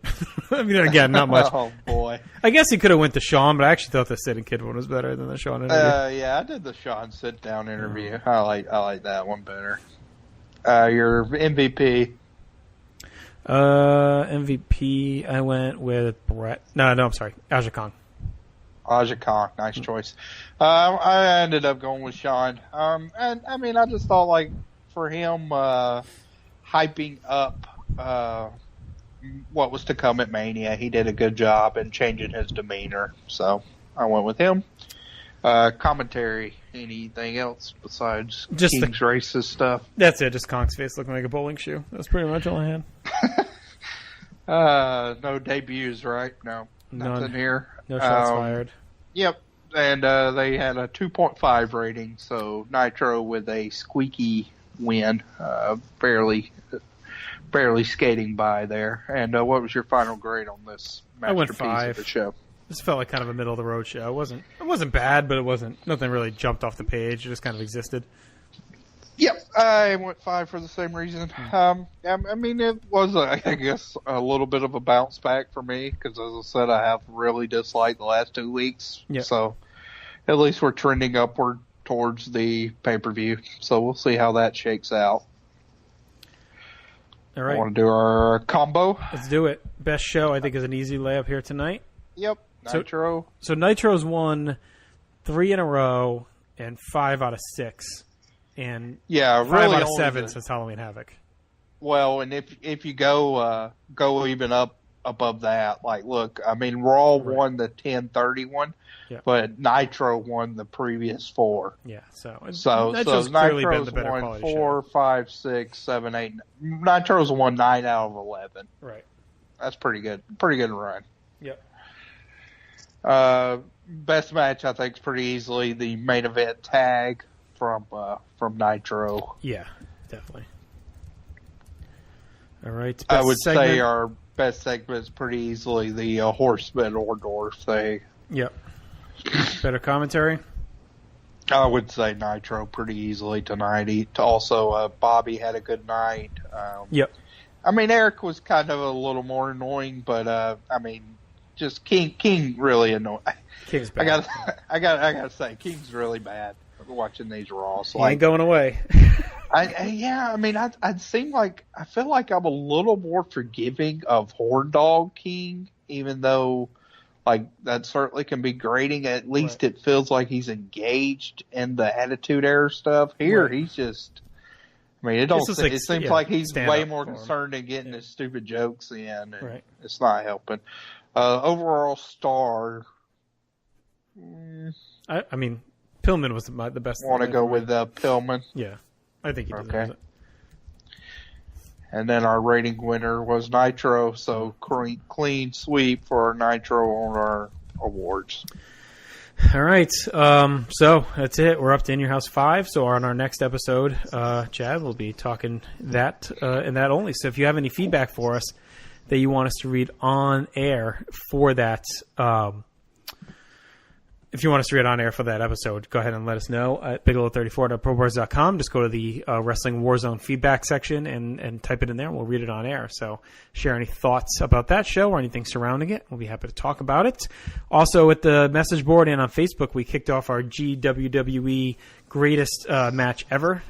I mean, again, not much. Oh, boy. I guess he could have went to Shawn, but I actually thought the Sid and Kid one was better than the Shawn interview. Yeah, I did the Shawn sit-down interview. I like that one better. Your MVP. MVP, I went with Brett. No, I'm sorry. Aja Kong. Aja Kong, nice choice. I ended up going with Shawn. And I mean, I just thought like for him, hyping up what was to come at Mania, he did a good job in changing his demeanor. So I went with him. Commentary, anything else besides just King's racist stuff? That's it. Just Kong's face looking like a bowling shoe. That's pretty much all I had. No debuts, right? No, None. nothing here. No shots fired. Yep. And they had a 2.5 rating, so Nitro with a squeaky win, barely skating by there. And what was your final grade on this I went masterpiece 5. of the show? This felt like kind of a middle of the road show. It wasn't bad, but it wasn't nothing really jumped off the page. It just kind of existed. Yep, I went 5 for the same reason. I mean, it was, I guess, a little bit of a bounce back for me because, as I said, I have really disliked the last 2 weeks. Yep. So at least we're trending upward towards the pay-per-view. So we'll see how that shakes out. All right. Want to do our combo? Let's do it. Best show, I think, is an easy layup here tonight. Yep, Nitro. So Nitro's won 3 in a row and 5 out of 6. And yeah, 5 really out of 7 since Halloween Havoc. Well, and if you go even up above that, like look, I mean Raw won the 10:30 one, but Nitro won the previous 4. Yeah, so Nitro's clearly been the better won quality 4, 5, 6, 7, 8. Nitro's won 9 out of 11. Right. That's pretty good. Pretty good run. Yep. Best match I think is pretty easily the main event tag from Nitro. Yeah, definitely. All right. I would say our best segment is pretty easily the Horsemen Orndorff thing. Yep. Better commentary? I would say Nitro pretty easily tonight. Also, Bobby had a good night. Yep. I mean, Eric was kind of a little more annoying, but I mean, just King really annoying. King's bad. I gotta say, King's really bad. Watching these Raws, he ain't going away. I mean, I'd seem like I feel like I'm a little more forgiving of Horn Dog King, even though like that certainly can be grating. At least it feels like he's engaged in the Attitude Era stuff. Here, he's just. I mean, it seems like he's way more concerned in getting his stupid jokes in, and it's not helping. Overall star. I mean. Pillman was the best. Want to go with Pillman? Yeah, I think he deserves it. And then our rating winner was Nitro, so clean sweep for our Nitro on our awards. All right, so that's it. We're up to In Your House 5. So on our next episode, Chad will be talking that and that only. So if you have any feedback for us that you want us to read on air for that. If you want us to read on air for that episode, go ahead and let us know at bigelow34.probars.com. Just go to the Wrestling Warzone feedback section and type it in there, and we'll read it on air. So share any thoughts about that show or anything surrounding it. We'll be happy to talk about it. Also, at the message board and on Facebook, we kicked off our GWWE Greatest Match Ever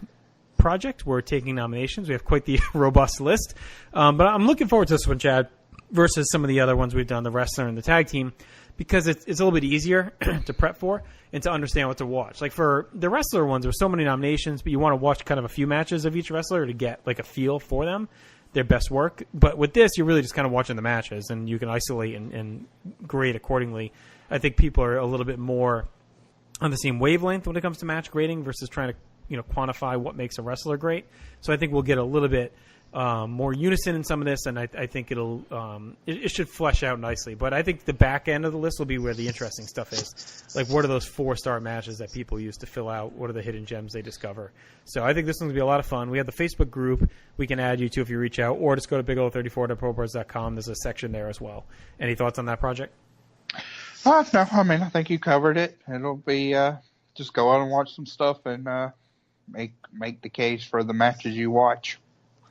project. We're taking nominations. We have quite the robust list. But I'm looking forward to this one, Chad, versus some of the other ones we've done, the wrestler and the tag team, because it's a little bit easier to prep for and to understand what to watch. Like for the wrestler ones, there's so many nominations, but you want to watch kind of a few matches of each wrestler to get like a feel for them, their best work. But with this, you're really just kind of watching the matches, and you can isolate and grade accordingly. I think people are a little bit more on the same wavelength when it comes to match grading versus trying to quantify what makes a wrestler great. So I think we'll get a little bit more unison in some of this, and I think it should flesh out nicely. But I think the back end of the list will be where the interesting stuff is. Like, what are those 4-star matches that people use to fill out? What are the hidden gems they discover? So I think this one's going to be a lot of fun. We have the Facebook group we can add you to if you reach out, or just go to bigol34.probars.com. There's a section there as well. Any thoughts on that project? No, I mean, I think you covered it. It'll be just go out and watch some stuff and make the case for the matches you watch.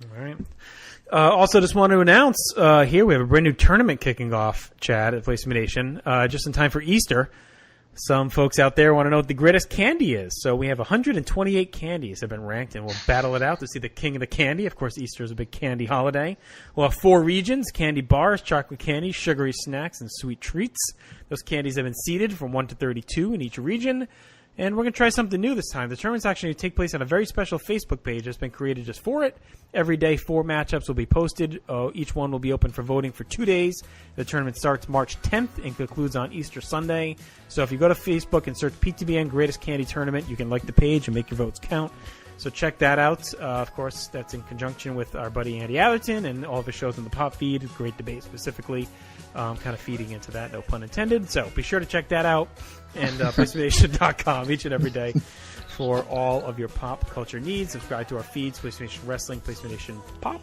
All right. Also, just want to announce here we have a brand new tournament kicking off, Chad, at Place to Be Nation, just in time for Easter. Some folks out there want to know what the greatest candy is. So we have 128 candies that have been ranked, and we'll battle it out to see the king of the candy. Of course, Easter is a big candy holiday. We'll have 4 regions: candy bars, chocolate candy, sugary snacks, and sweet treats. Those candies have been seeded from 1 to 32 in each region. And we're going to try something new this time. The tournament's actually going to take place on a very special Facebook page that's been created just for it. Every day, 4 matchups will be posted. Each one will be open for voting for 2 days. The tournament starts March 10th and concludes on Easter Sunday. So if you go to Facebook and search PTBN Greatest Candy Tournament, you can like the page and make your votes count. So check that out. Of course, that's in conjunction with our buddy Andy Atherton and all of his shows in the Pop feed. Great debate specifically. Kind of feeding into that, no pun intended. So be sure to check that out. And PlayStation.com each and every day for all of your pop culture needs. Subscribe to our feeds: PlayStation Wrestling, PlayStation Pop,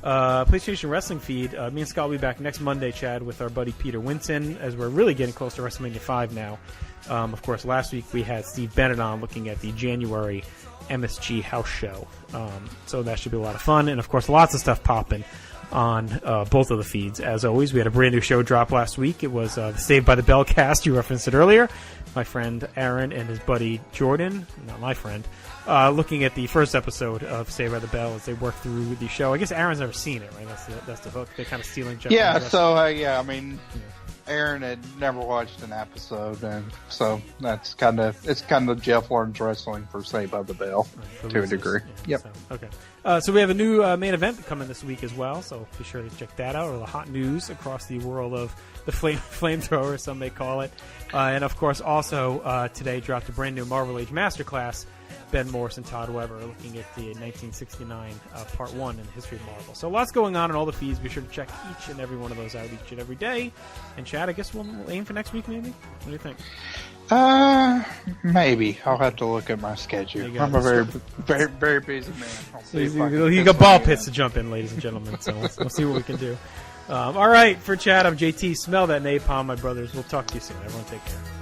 PlayStation Wrestling feed. Me and Scott will be back next Monday, Chad, with our buddy Peter Winton, as we're really getting close to WrestleMania 5 now. Of course, last week we had Steve Bennett on looking at the January MSG house show. So that should be a lot of fun. And, of course, lots of stuff popping on both of the feeds. As always, we had a brand new show drop last week. It was the Saved by the Bell cast. You referenced it earlier. My friend Aaron and his buddy Jordan, not my friend, looking at the first episode of Saved by the Bell as they work through the show. I guess Aaron's never seen it, right? That's the hook. They're kind of stealing Jeff. Yeah, so, I mean, Aaron had never watched an episode, and so it's kind of Jeff learns wrestling for Saved by the Bell to a degree. Yeah, yep. So, okay. So we have a new main event coming this week as well, so be sure to check that out, or the hot news across the world of the flamethrower, some may call it. And, of course, also today dropped a brand new Marvel Age Masterclass, Ben Morris and Todd Weber, looking at the 1969 Part 1 in the history of Marvel. So lots going on all the feeds. Be sure to check each and every one of those out each and every day. And, Chad, I guess we'll aim for next week, maybe? What do you think? Maybe. I'll have to look at my schedule. I'm a very, very, very busy man. I'll see if I can you got ball pits to jump in, ladies and gentlemen, so we'll see what we can do. All right, for Chad, I'm JT. Smell that napalm, my brothers. We'll talk to you soon. Everyone take care.